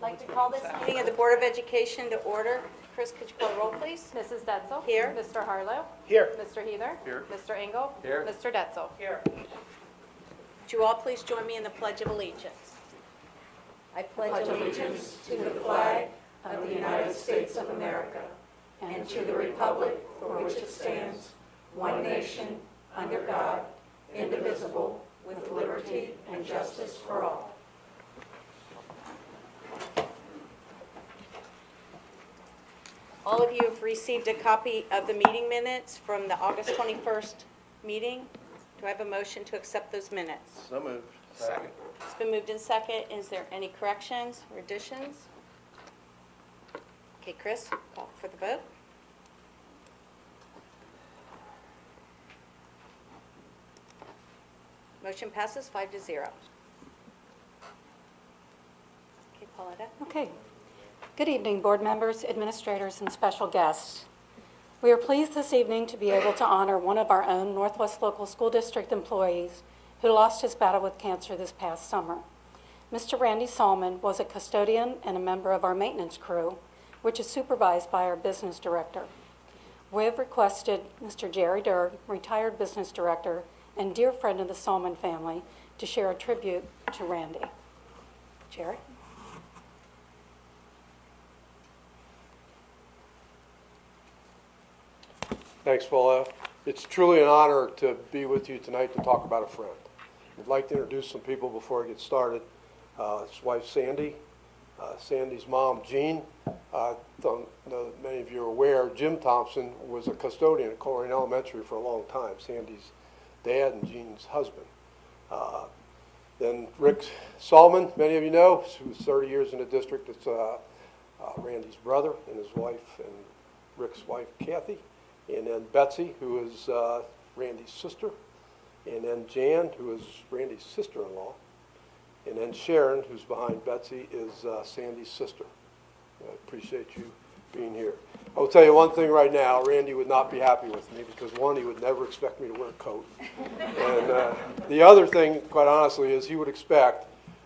I'd like to call this meeting of the Board of Education to order. Chris, could you call the roll, please? Mrs. Detzel? Here. Mr. Harlow? Here. Mr. Heather? Here. Mr. Engel? Here. Mr. Detzel? Here. Would you all please join me in the Pledge of Allegiance? I pledge allegiance to the flag of the United States of America and to the republic for which it stands, one nation, under God, indivisible, with liberty and justice for all. All of you have received a copy of the meeting minutes from the August 21st meeting. Do I have a motion to accept those minutes? So moved. Second. It's been moved in second. Is there any corrections or additions? Okay, Chris, call for the vote. Motion passes 5-0. Okay, Pauletta. Okay. Good evening, board members, administrators, and special guests. We are pleased this evening to be able to honor one of our own Northwest Local School District employees who lost his battle with cancer this past summer. Mr. Randy Salmon was a custodian and a member of our maintenance crew, which is supervised by our business director. We have requested Mr. Jerry Durr, retired business director and dear friend of the Salmon family, to share a tribute to Randy. Jerry? Thanks, Paula. It's truly an honor to be with you tonight to talk about a friend. I'd like to introduce some people before I get started. His wife, Sandy. Sandy's mom, Jean. I don't know that many of you are aware, Jim Thompson was a custodian at Coleraine Elementary for a long time. Sandy's dad and Jean's husband. Then Rick Salmon, many of you know, who was 30 years in the district. It's Randy's brother and his wife, and Rick's wife, Kathy. And then Betsy, who is Randy's sister. And then Jan, who is Randy's sister-in-law. And then Sharon, who's behind Betsy, is Sandy's sister. I appreciate you being here. I will tell you one thing right now, Randy would not be happy with me because, one, he would never expect me to wear a coat. And the other thing, quite honestly, is he would expect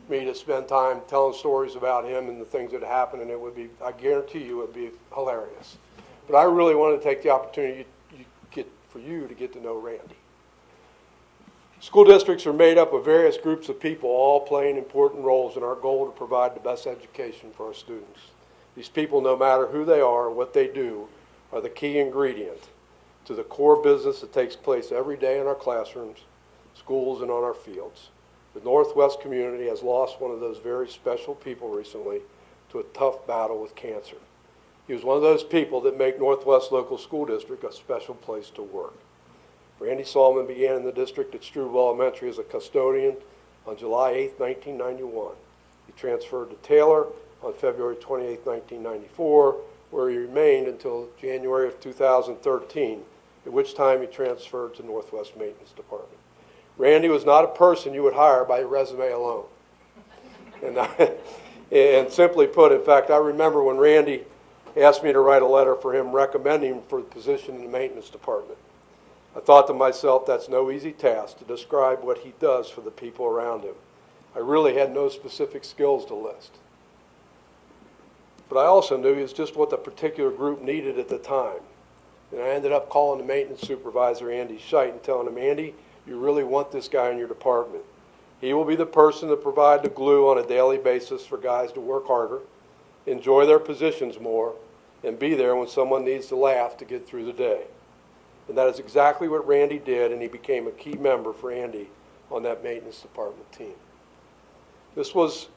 me to spend time telling stories about him and the things that happened, and it would be, I guarantee you, it would be hilarious. But I really wanted to take the opportunity for you to get to know Randy. School districts are made up of various groups of people, all playing important roles in our goal to provide the best education for our students. These people, no matter who they are or what they do, are the key ingredient to the core business that takes place every day in our classrooms, schools, and on our fields. The Northwest community has lost one of those very special people recently to a tough battle with cancer. He was one of those people that make Northwest Local School District a special place to work. Randy Salmon began in the district at Struble Elementary as a custodian on July 8, 1991. He transferred to Taylor on February 28, 1994, where he remained until January of 2013, at which time he transferred to Northwest Maintenance Department. Randy was not a person you would hire by resume alone. And simply put, in fact, I remember when Randy asked me to write a letter for him recommending him for the position in the maintenance department. I thought to myself, that's no easy task to describe what he does for the people around him. I really had no specific skills to list. But I also knew he was just what the particular group needed at the time. And I ended up calling the maintenance supervisor, Andy Scheidt, and telling him, Andy, you really want this guy in your department. He will be the person to provide the glue on a daily basis for guys to work harder, enjoy their positions more, and be there when someone needs to laugh to get through the day. And that is exactly what Randy did, and he became a key member for Andy on that maintenance department team. This was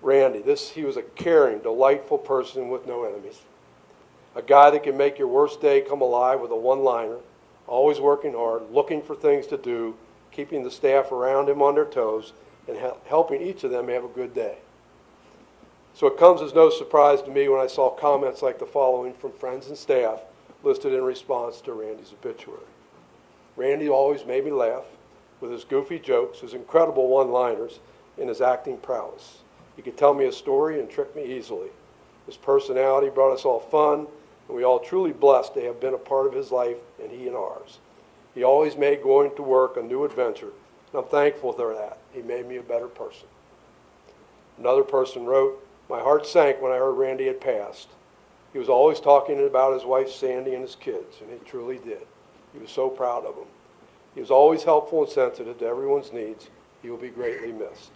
Randy. He was a caring, delightful person with no enemies. A guy that can make your worst day come alive with a one-liner, always working hard, looking for things to do, keeping the staff around him on their toes, and helping each of them have a good day. So it comes as no surprise to me when I saw comments like the following from friends and staff listed in response to Randy's obituary. Randy always made me laugh with his goofy jokes, his incredible one-liners, and his acting prowess. He could tell me a story and trick me easily. His personality brought us all fun, and we all truly blessed to have been a part of his life and he in ours. He always made going to work a new adventure, and I'm thankful for that. He made me a better person. Another person wrote, My heart sank when I heard Randy had passed. He was always talking about his wife Sandy and his kids, and he truly did. He was so proud of them. He was always helpful and sensitive to everyone's needs. He will be greatly missed.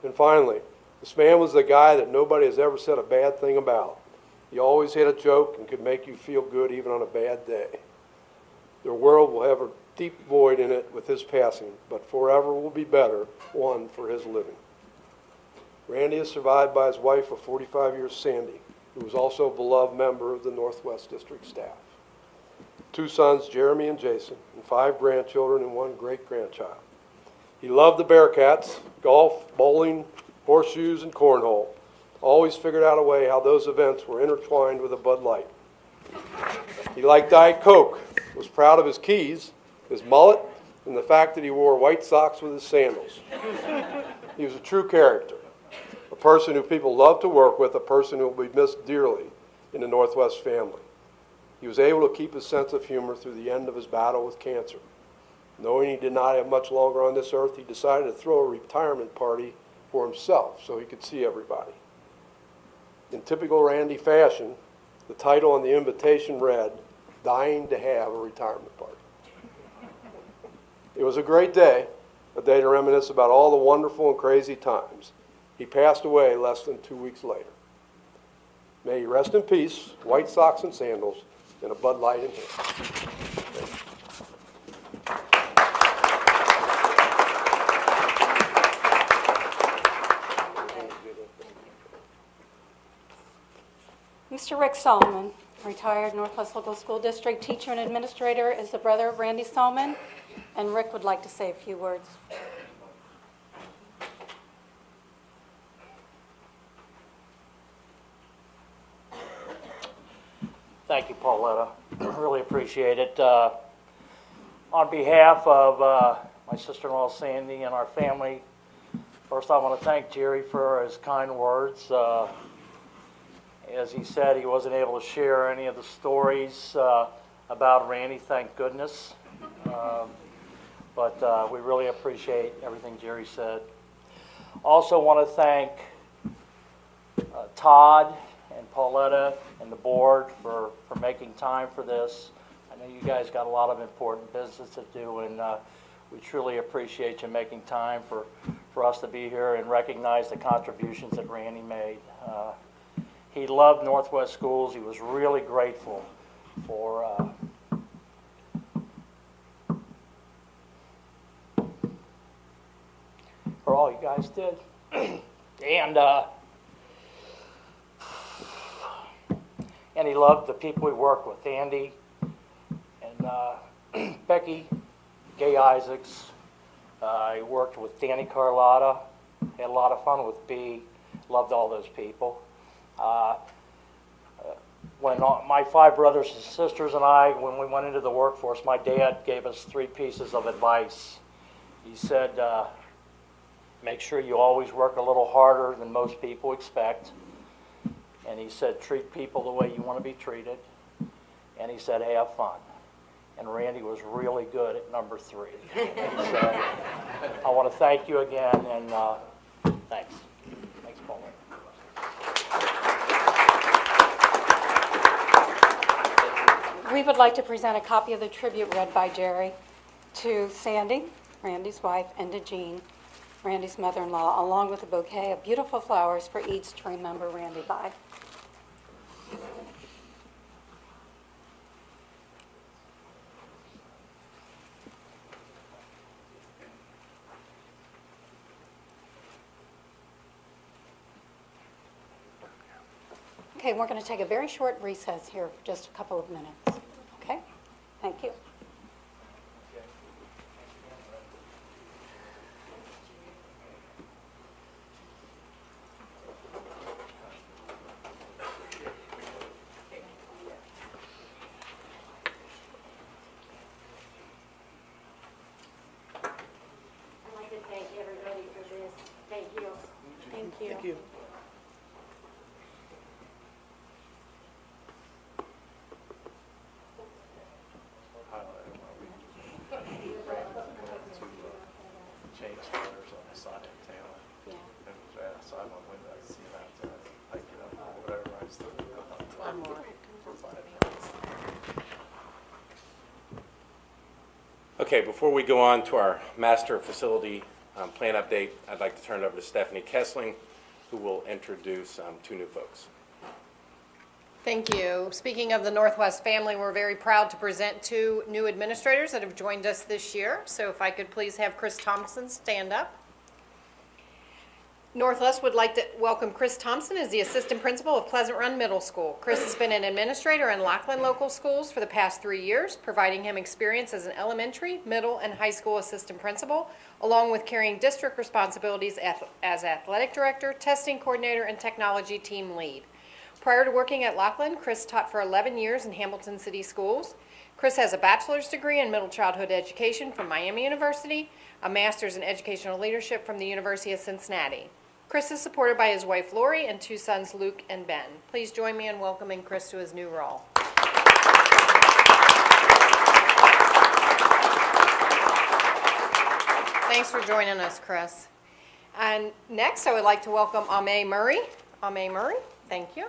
And finally, this man was the guy that nobody has ever said a bad thing about. He always had a joke and could make you feel good even on a bad day. Their world will have a deep void in it with his passing, but forever will be better one for his living. Randy is survived by his wife of 45 years, Sandy, who was also a beloved member of the Northwest District staff. 2 sons, Jeremy and Jason, and 5 grandchildren and 1 great-grandchild. He loved the Bearcats, golf, bowling, horseshoes, and cornhole. Always figured out a way how those events were intertwined with a Bud Light. He liked Diet Coke, was proud of his keys, his mullet, and the fact that he wore white socks with his sandals. He was a true character, a person who people love to work with, a person who will be missed dearly in the Northwest family. He was able to keep his sense of humor through the end of his battle with cancer. Knowing he did not have much longer on this earth, he decided to throw a retirement party for himself so he could see everybody. In typical Randy fashion, the title on the invitation read, "Dying to Have a Retirement Party." It was a great day, a day to reminisce about all the wonderful and crazy times. He passed away less than 2 weeks later. May he rest in peace, white socks and sandals, and a Bud Light in hand. Mr. Rick Solomon, retired Northwest Local School District teacher and administrator, is the brother of Randy Solomon, and Rick would like to say a few words. Thank you, Pauletta. Really appreciate it. On behalf of my sister-in-law Sandy and our family, first I want to thank Jerry for his kind words. As he said, he wasn't able to share any of the stories about Randy, thank goodness. But we really appreciate everything Jerry said. Also want to thank Todd and Pauletta and the board for making time for this. I know you guys got a lot of important business to do, and we truly appreciate you making time for us to be here and recognize the contributions that Randy made. He loved Northwest Schools. He was really grateful for all you guys did. And he loved the people he worked with, Andy and Becky, Gay Isaacs. He worked with Danny Carlotta, had a lot of fun with B, loved all those people. When my 5 brothers and sisters and I, when we went into the workforce, my dad gave us 3 pieces of advice. He said, make sure you always work a little harder than most people expect. And he said, treat people the way you want to be treated. And he said, have fun. And Randy was really good at number 3. So I want to thank you again, and thanks. Thanks, Paul. We would like to present a copy of the tribute read by Jerry to Sandy, Randy's wife, and to Jean, Randy's mother-in-law, along with a bouquet of beautiful flowers for each to remember Randy by. Okay, we're going to take a very short recess here for just a couple of minutes. Okay? Thank you. I'd like to thank everybody for this. Thank you. Thank you. Thank you. Change colors on the side of town. Yeah. And outside my window, I can see that. Okay, before we go on to our master facility plan update, I'd like to turn it over to Stephanie Kessling, who will introduce two new folks. Thank you. Speaking of the Northwest family, we're very proud to present two new administrators that have joined us this year. So if I could please have Chris Thompson stand up. Northwest would like to welcome Chris Thompson as the assistant principal of Pleasant Run Middle School. Chris has been an administrator in Lockland Local Schools for the past 3 years, providing him experience as an elementary, middle, and high school assistant principal, along with carrying district responsibilities as athletic director, testing coordinator, and technology team lead. Prior to working at Lockland, Chris taught for 11 years in Hamilton City Schools. Chris has a bachelor's degree in middle childhood education from Miami University, a master's in educational leadership from the University of Cincinnati. Chris is supported by his wife Lori and two sons Luke and Ben. Please join me in welcoming Chris to his new role. Thanks for joining us, Chris. And next, I would like to welcome Ame Murray. Ame Murray, thank you.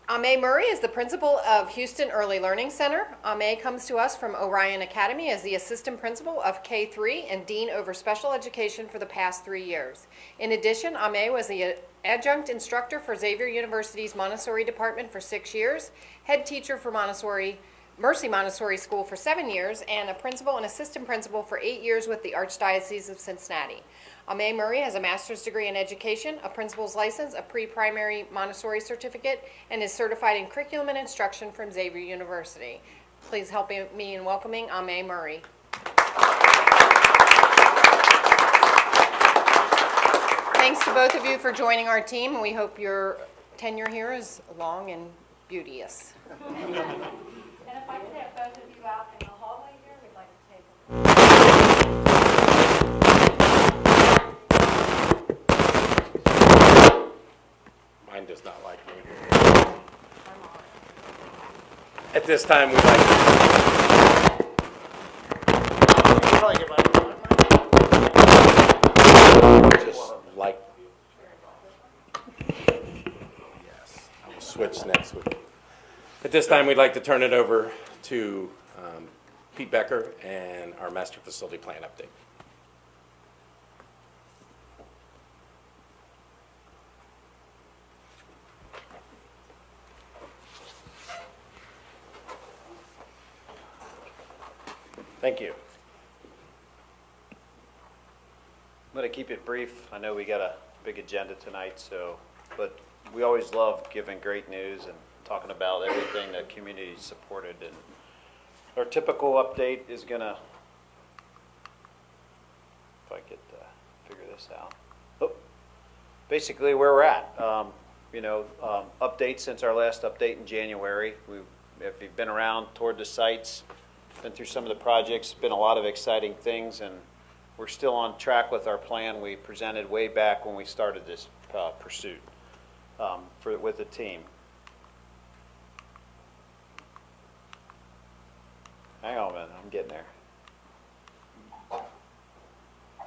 Ame Murray is the principal of Houston Early Learning Center. Ame comes to us from Orion Academy as the assistant principal of K-3 and dean over special education for the past 3 years. In addition, Ame was the adjunct instructor for Xavier University's Montessori department for 6 years, head teacher for Mercy Montessori School for 7 years, and a principal and assistant principal for 8 years with the Archdiocese of Cincinnati. Ame Murray has a master's degree in education, a principal's license, a pre-primary Montessori certificate, and is certified in curriculum and instruction from Xavier University. Please help me in welcoming Ame Murray. Thanks to both of you for joining our team, and we hope your tenure here is long and beauteous. And if I could have both of you out in the hallway here, we'd like to take Mine does not like me. At this time, we'd like to just like. Yes, I will switch next week. At this time, we'd like to turn it over to Pete Becker and our master facility plan update. Thank you. I'm going to keep it brief. I know we got a big agenda tonight, but we always love giving great news and talking about everything the community supported. And our typical update is going to, if I could figure this out. Oh, basically where we're at. Updates since our last update in January. If you've been around, toured the sites, been through some of the projects, been a lot of exciting things, and we're still on track with our plan we presented way back when we started this pursuit with the team. Hang on a minute, I'm getting there.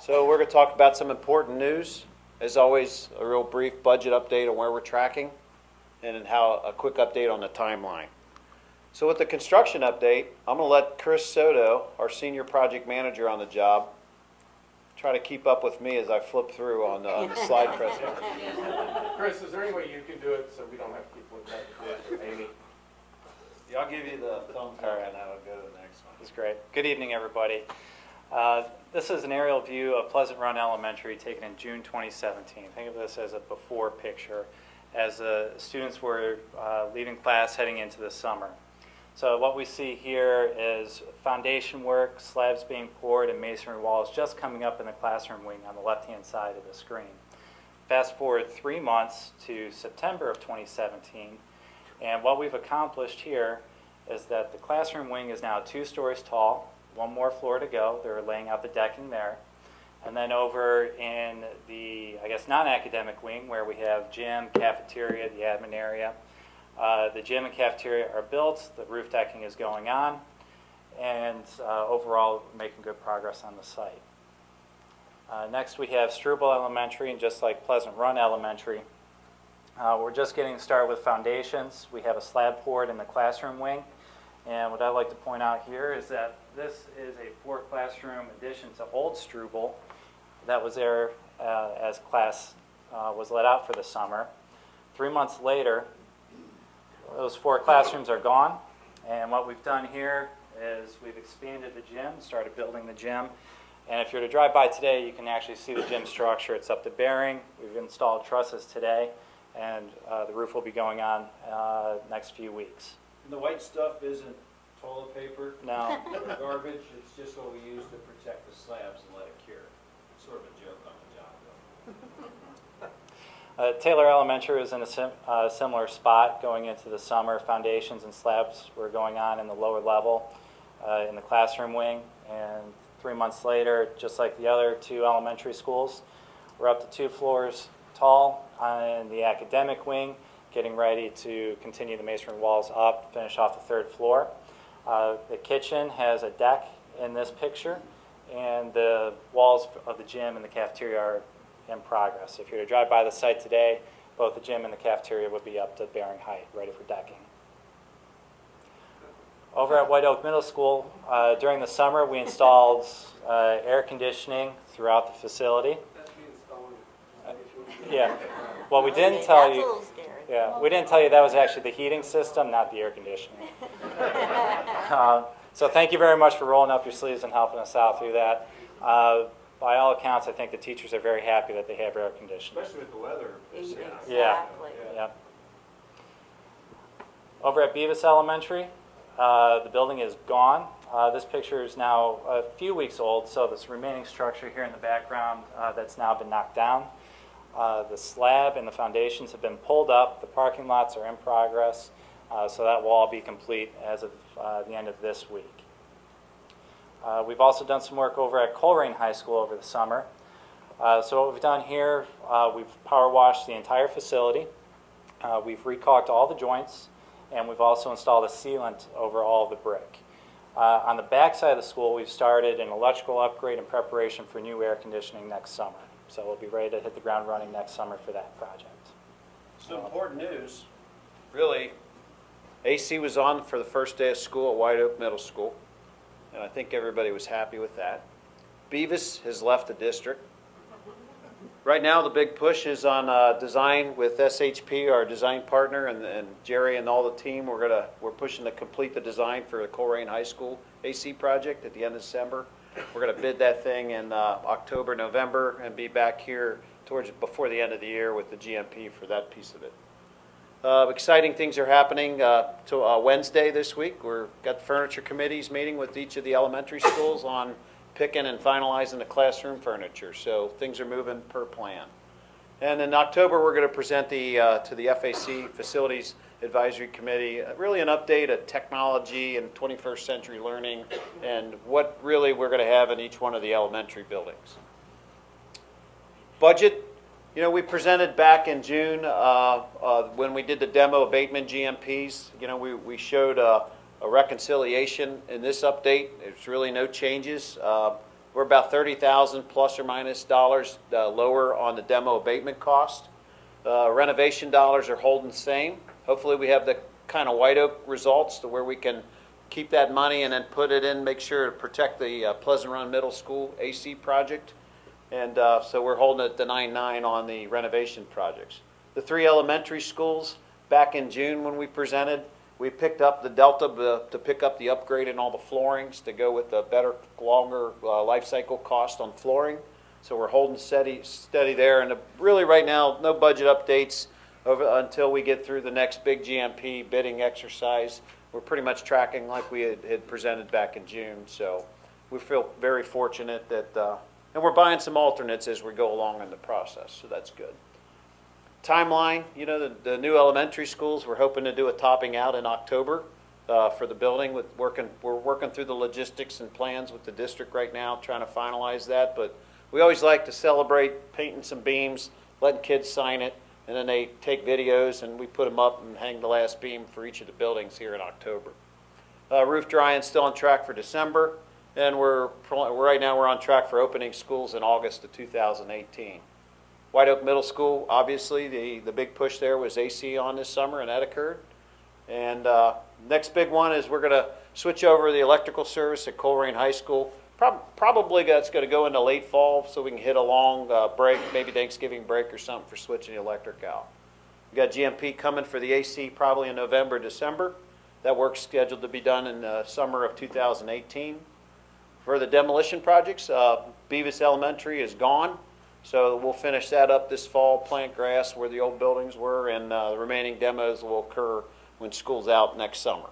So we're going to talk about some important news. As always, a real brief budget update on where we're tracking, and then a quick update on the timeline. So with the construction update, I'm going to let Chris Soto, our senior project manager on the job, try to keep up with me as I flip through on the slide presentation. Chris, is there any way you can do it so we don't have to keep looking at it? Amy? Yeah, I'll give you the thumbs up and I'll go to the next one. That's great. Good evening, everybody. This is an aerial view of Pleasant Run Elementary taken in June 2017. Think of this as a before picture as the students were leaving class heading into the summer. So what we see here is foundation work, slabs being poured, and masonry walls just coming up in the classroom wing on the left-hand side of the screen. Fast forward 3 months to September of 2017, and what we've accomplished here is that the classroom wing is now 2 stories tall, 1 more floor to go. They're laying out the decking there. And then over in the, non-academic wing where we have gym, cafeteria, the admin area, the gym and cafeteria are built, the roof decking is going on, and overall making good progress on the site. Next we have Struble Elementary, and just like Pleasant Run Elementary, we're just getting started with foundations. We have a slab poured in the classroom wing, and what I'd like to point out here is that this is a 4-classroom addition to Old Struble that was there as class was let out for the summer. 3 months later, those 4 classrooms are gone, and what we've done here is we've expanded the gym, started building the gym, and if you were to drive by today, you can actually see the gym structure. It's up to bearing. We've installed trusses today, and the roof will be going on next few weeks. And the white stuff isn't toilet paper, Now, garbage, it's just what we use to protect the slabs and let it cure. Sort of a joke on the job, though. Taylor Elementary is in a similar spot going into the summer. Foundations and slabs were going on in the lower level in the classroom wing. And 3 months later, just like the other 2 elementary schools, we're up to 2 floors tall in the academic wing, getting ready to continue the masonry walls up, finish off the 3rd floor. The kitchen has a deck in this picture, and the walls of the gym and the cafeteria are in progress. If you were to drive by the site today, both the gym and the cafeteria would be up to bearing height, ready for decking. Over at White Oak Middle School, during the summer, we installed air conditioning throughout the facility. Yeah. Well, we didn't tell you. Yeah, we didn't tell you that was actually the heating system, not the air conditioning. So thank you very much for rolling up your sleeves and helping us out through that. By all accounts, I think the teachers are very happy that they have air conditioning. Especially with the weather. Exactly. Yeah. Over at Beavis Elementary, the building is gone. This picture is now a few weeks old, so this remaining structure here in the background that's now been knocked down. The slab and the foundations have been pulled up. The parking lots are in progress, so that will all be complete as of the end of this week. We've also done some work over at Coleraine High School over the summer. So what we've done here, we've power washed the entire facility. We've recaulked all the joints, and we've also installed a sealant over all of the brick. On the back side of the school, we've started an electrical upgrade in preparation for new air conditioning next summer. So we'll be ready to hit the ground running next summer for that project. Some important news. Really, AC was on for the first day of school at White Oak Middle School, and I think everybody was happy with that. Beavis has left the district. Right now, the big push is on design with SHP, our design partner, and Jerry and all the team. We're pushing to complete the design for the Coleraine High School AC project at the end of December. We're going to bid that thing in October, November, and be back here before the end of the year with the GMP for that piece of it. Exciting things are happening. Wednesday this week, we've got furniture committees meeting with each of the elementary schools on picking and finalizing the classroom furniture. So things are moving per plan. And in October, we're going to present to the FAC Facilities Advisory Committee really an update of technology and 21st century learning and what really we're going to have in each one of the elementary buildings. Budget, we presented back in June when we did the demo abatement GMPs. We showed a reconciliation in this update. There's really no changes. We're about $30,000 plus or minus dollars lower on the demo abatement cost. Renovation dollars are holding the same. Hopefully we have the kind of White Oak results to where we can keep that money and then put it in, make sure to protect the Pleasant Run Middle School AC project. And so we're holding it at the 9.9 on the renovation projects. The 3 elementary schools, back in June when we presented, we picked up the delta to pick up the upgrade in all the floorings to go with the better, longer life cycle cost on flooring. So we're holding steady there. And really right now, no budget updates until we get through the next big GMP bidding exercise. We're pretty much tracking like we had presented back in June. So we feel very fortunate that, and we're buying some alternates as we go along in the process. So that's good. Timeline, the new elementary schools, we're hoping to do a topping out in October for the building. We're working through the logistics and plans with the district right now, trying to finalize that. But we always like to celebrate painting some beams, letting kids sign it, and then they take videos and we put them up and hang the last beam for each of the buildings here in October. Roof drying still on track for December, and right now we're on track for opening schools in August of 2018. White Oak Middle School, obviously the big push there was AC on this summer, and that occurred. And next big one is we're going to switch over the electrical service at Coleraine High School. Probably that's going to go into late fall, so we can hit a long break, maybe Thanksgiving break or something for switching the electric out. We got GMP coming for the AC probably in November, December. That work's scheduled to be done in the summer of 2018. For the demolition projects, Beavis Elementary is gone, so we'll finish that up this fall, plant grass where the old buildings were, and the remaining demos will occur when school's out next summer.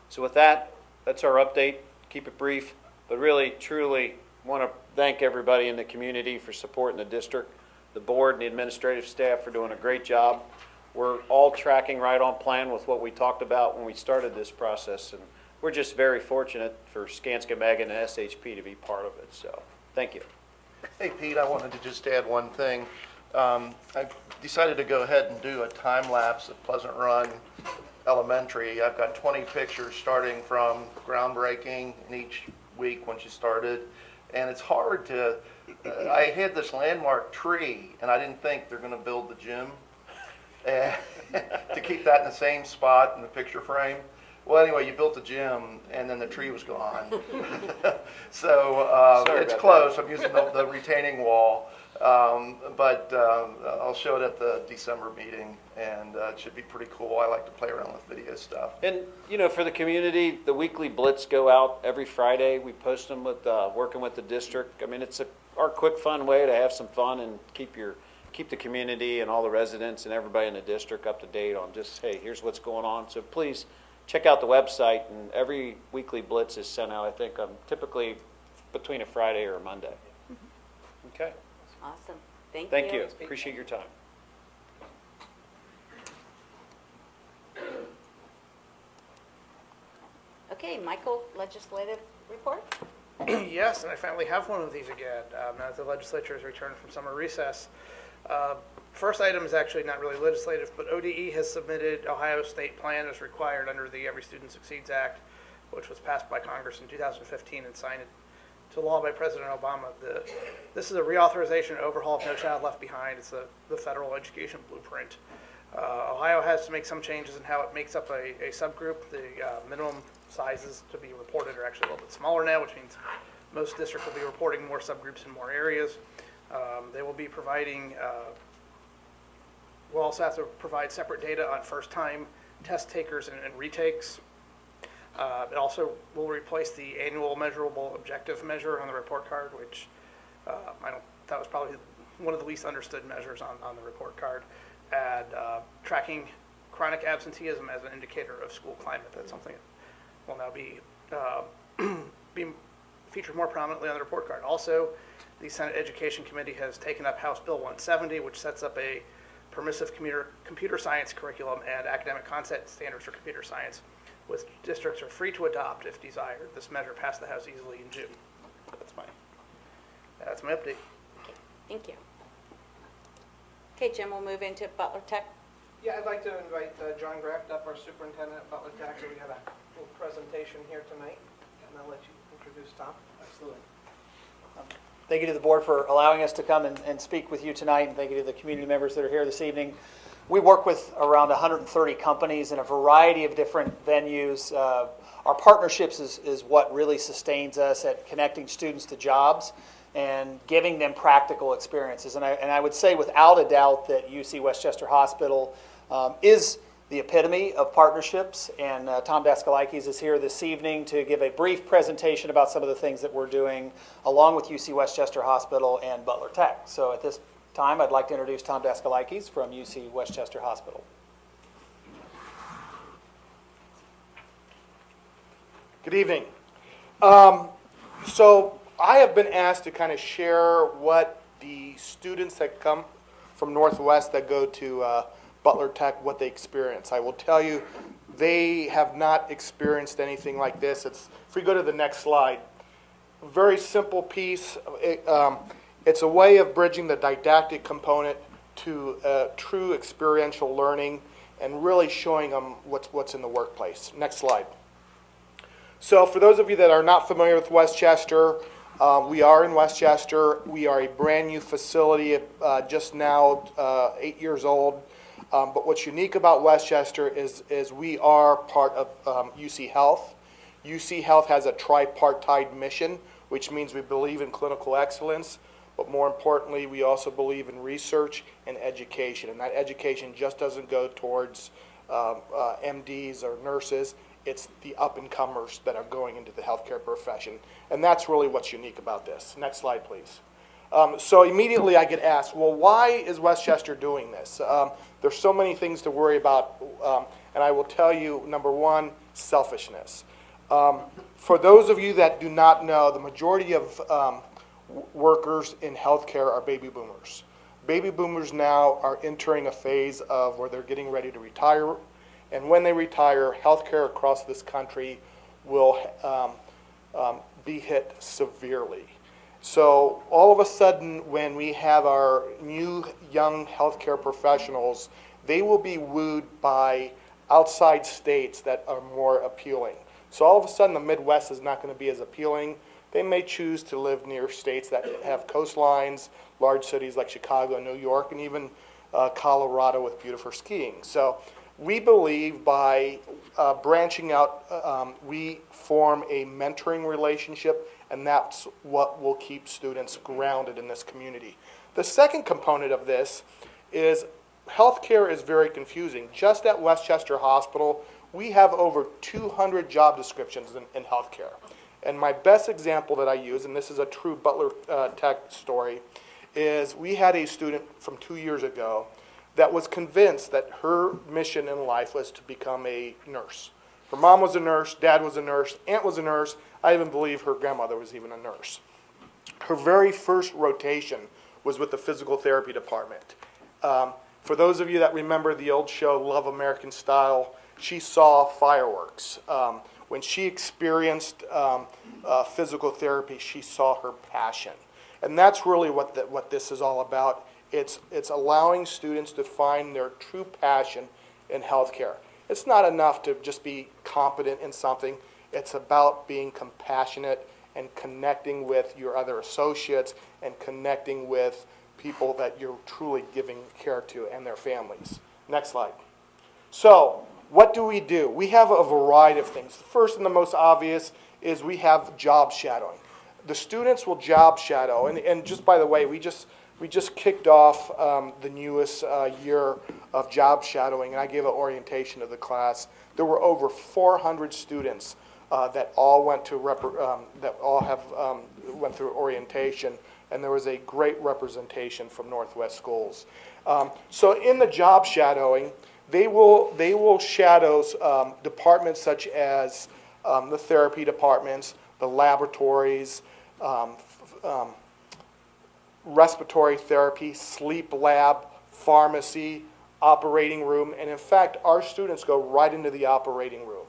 So with that, that's our update. Keep it brief, but really, truly want to thank everybody in the community for supporting the district, the board and the administrative staff for doing a great job. We're all tracking right on plan with what we talked about when we started this process, and we're just very fortunate for Skanska, Megan, and SHP to be part of it. So, thank you. Hey, Pete, I wanted to just add one thing. I decided to go ahead and do a time lapse of Pleasant Run Elementary. I've got 20 pictures starting from groundbreaking in each week when she started. And it's hard to, I had this landmark tree, and I didn't think they're going to build the gym and to keep that in the same spot in the picture frame. Well, anyway, you built the gym, and then the tree was gone. So it's close. I'm using the retaining wall. But I'll show it at the December meeting, and it should be pretty cool. I like to play around with video stuff. And, you know, for the community, the weekly blitz go out every Friday. We post them with working with the district. I mean, it's our quick, fun way to have some fun and keep the community and all the residents and everybody in the district up to date on just, hey, here's what's going on. So please check out the website, and every weekly blitz is sent out, I think, typically between a Friday or a Monday. Okay. Awesome. Thank you. Thank you. Appreciate your time. Okay, Michael, legislative report? Yes, and I finally have one of these again, now that the legislature has returned from summer recess. First item is actually not really legislative, but ODE has submitted Ohio State Plan as required under the Every Student Succeeds Act, which was passed by Congress in 2015 and signed to law by President Obama. This is a reauthorization and overhaul of No Child Left Behind. It's the federal education blueprint. Ohio has to make some changes in how it makes up a subgroup. The minimum sizes to be reported are actually a little bit smaller now, which means most districts will be reporting more subgroups in more areas. They will be providing, we'll also have to provide separate data on first-time test takers and retakes. It also will replace the annual measurable objective measure on the report card, which that was probably one of the least understood measures on the report card. And tracking chronic absenteeism as an indicator of school climate. That's something that will now be featured more prominently on the report card. Also, the Senate Education Committee has taken up House Bill 170, which sets up a permissive computer science curriculum and academic content standards for computer science, which districts are free to adopt if desired. This measure passed the House easily in June. That's my update. Okay, thank you. Okay, Jim, we'll move into Butler Tech. Yeah, I'd like to invite John Graft up, our superintendent at Butler Tech. We have a little presentation here tonight, and I'll let you introduce Tom. Absolutely. Thank you to the board for allowing us to come and speak with you tonight, and thank you to the community members that are here this evening. We work with around 130 companies in a variety of different venues. Our partnerships is what really sustains us at connecting students to jobs and giving them practical experiences. And I would say without a doubt that UC Westchester Hospital is the epitome of partnerships. And Tom Daskalakis is here this evening to give a brief presentation about some of the things that we're doing along with UC Westchester Hospital and Butler Tech. So at this time, I'd like to introduce Tom Daskalakis from UC Westchester Hospital. Good evening. So I have been asked to kind of share what the students that come from Northwest that go to Butler Tech, what they experience. I will tell you, they have not experienced anything like this. If we go to the next slide, a very simple piece. It's a way of bridging the didactic component to true experiential learning and really showing them what's in the workplace. Next slide. So for those of you that are not familiar with Westchester, we are in Westchester. We are a brand new facility, just now 8 years old. But what's unique about Westchester is we are part of UC Health. UC Health has a tripartite mission, which means we believe in clinical excellence, but more importantly, we also believe in research and education. And that education just doesn't go towards MDs or nurses. It's the up-and-comers that are going into the healthcare profession. And that's really what's unique about this. Next slide, please. So immediately I get asked, well, why is Westchester doing this? There's so many things to worry about, and I will tell you, number one, selfishness. For those of you that do not know, the majority of workers in healthcare are baby boomers. Baby boomers now are entering a phase of where they're getting ready to retire, and when they retire, healthcare across this country will be hit severely. So all of a sudden, when we have our new young healthcare professionals, they will be wooed by outside states that are more appealing. So all of a sudden, the Midwest is not going to be as appealing. They may choose to live near states that have coastlines, large cities like Chicago, New York, and even Colorado with beautiful skiing. So we believe by branching out, we form a mentoring relationship, and that's what will keep students grounded in this community. The second component of this is healthcare is very confusing. Just at Westchester Hospital, we have over 200 job descriptions in healthcare. And my best example that I use, and this is a true Butler Tech story, is we had a student from 2 years ago that was convinced that her mission in life was to become a nurse. Her mom was a nurse, dad was a nurse, aunt was a nurse. I even believe her grandmother was even a nurse. Her very first rotation was with the physical therapy department. For those of you that remember the old show, Love American Style, she saw fireworks. When she experienced physical therapy, she saw her passion. And that's really what this is all about. It's allowing students to find their true passion in healthcare. It's not enough to just be competent in something. It's about being compassionate and connecting with your other associates and connecting with people that you're truly giving care to and their families. Next slide. So, what do? We have a variety of things. The first and the most obvious is we have job shadowing. The students will job shadow, and just by the way, we just kicked off the newest year of job shadowing, and I gave an orientation to the class. There were over 400 students that all went through orientation, and there was a great representation from Northwest schools. So in the job shadowing, they will shadow departments such as the therapy departments, the laboratories, respiratory therapy, sleep lab, pharmacy, operating room, and in fact, our students go right into the operating room.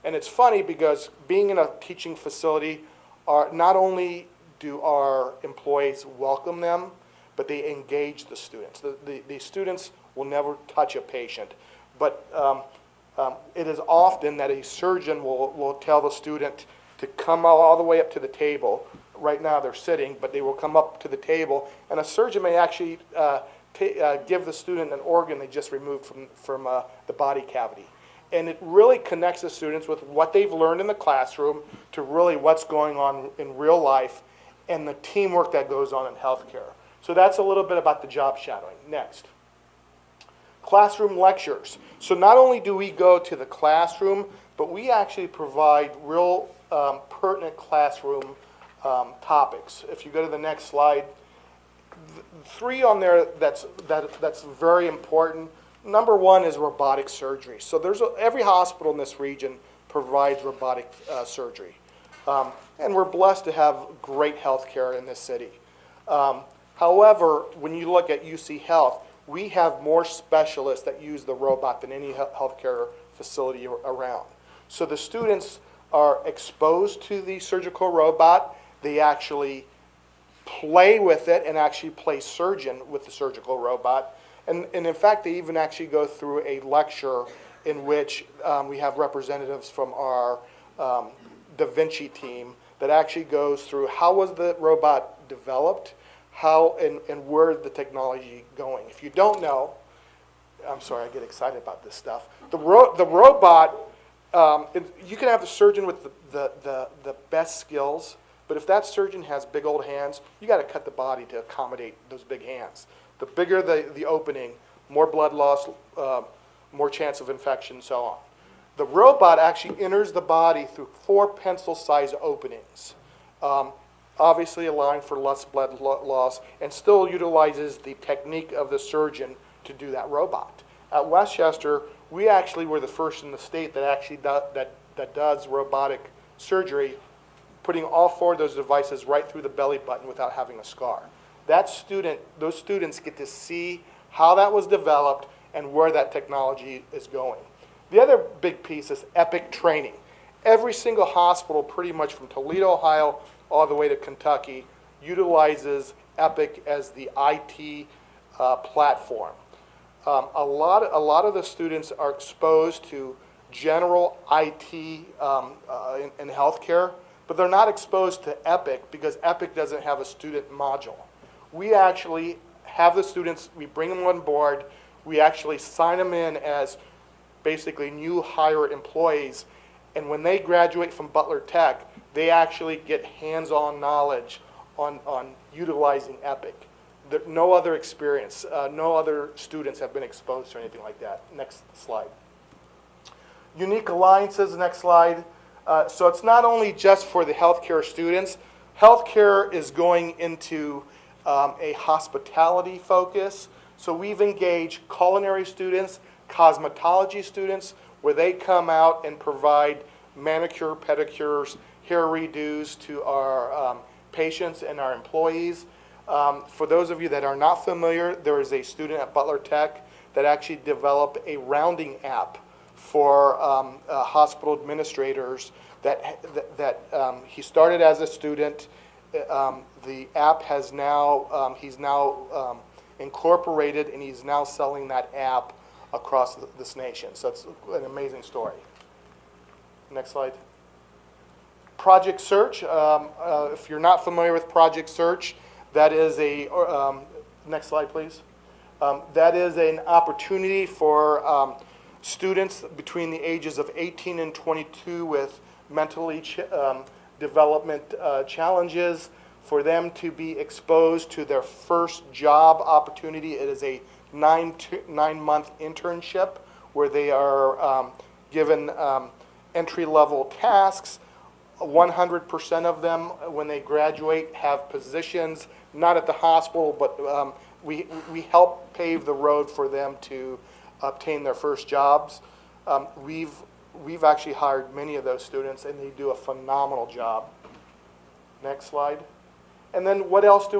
And it's funny because being in a teaching facility, not only do our employees welcome them, but they engage the students. The students will never touch a patient, but it is often that a surgeon will tell the student to come all the way up to the table. Right now they're sitting, but they will come up to the table, and a surgeon may actually give the student an organ they just removed from the body cavity. And it really connects the students with what they've learned in the classroom to really what's going on in real life and the teamwork that goes on in healthcare. So that's a little bit about the job shadowing. Next. Classroom lectures. So not only do we go to the classroom, but we actually provide real pertinent classroom topics. If you go to the next slide, three on there that's very important. Number one is robotic surgery. So every hospital in this region provides robotic surgery. And we're blessed to have great health care in this city. However, when you look at UC Health, we have more specialists that use the robot than any healthcare facility around. So the students are exposed to the surgical robot. They actually play with it and actually play surgeon with the surgical robot. And in fact, they even actually go through a lecture in which we have representatives from our Da Vinci team that actually goes through how was the robot developed, how and where is the technology going. If you don't know, I'm sorry, I get excited about this stuff. The robot, you can have the surgeon with the best skills, but if that surgeon has big old hands, you got to cut the body to accommodate those big hands. The bigger the opening, more blood loss, more chance of infection, and so on. The robot actually enters the body through 4 pencil-sized openings, obviously allowing for less blood loss, and still utilizes the technique of the surgeon to do that robot. At Westchester, we actually were the first in the state that actually that does robotic surgery, putting all 4 of those devices right through the belly button without having a scar. Those students get to see how that was developed and where that technology is going. The other big piece is EPIC training. Every single hospital, pretty much from Toledo, Ohio, all the way to Kentucky, utilizes EPIC as the IT platform. A lot of the students are exposed to general IT in healthcare, but they're not exposed to EPIC because EPIC doesn't have a student module. We actually have the students, we bring them on board, we actually sign them in as basically new hire employees, and when they graduate from Butler Tech, they actually get hands-on knowledge on utilizing EPIC. No other experience, no other students have been exposed to anything like that. Next slide. Unique alliances, next slide. So it's not only just for the healthcare students. Healthcare is going into a hospitality focus. So we've engaged culinary students, cosmetology students, where they come out and provide manicure, pedicures, hair redos to our patients and our employees. For those of you that are not familiar, there is a student at Butler Tech that actually developed a rounding app for hospital administrators that he started as a student. The app has now, he's now incorporated, and he's now selling that app across this nation. So it's an amazing story. Next slide. Project Search. If you're not familiar with Project Search, that is a, next slide please. That is an opportunity for students between the ages of 18 and 22 with mentally development challenges, for them to be exposed to their first job opportunity. It is a 9-month internship where they are given entry-level tasks. 100% of them, when they graduate, have positions, not at the hospital, but we help pave the road for them to obtain their first jobs. We've actually hired many of those students, and they do a phenomenal job. Next slide. And then what else do?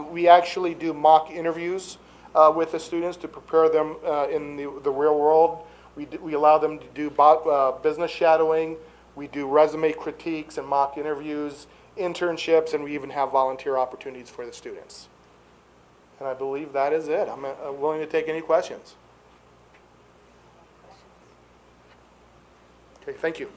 We actually do mock interviews with the students to prepare them in the real world. We allow them to do business shadowing. We do resume critiques and mock interviews, internships, and we even have volunteer opportunities for the students. And I believe that is it. I'm willing to take any questions. Okay, thank you.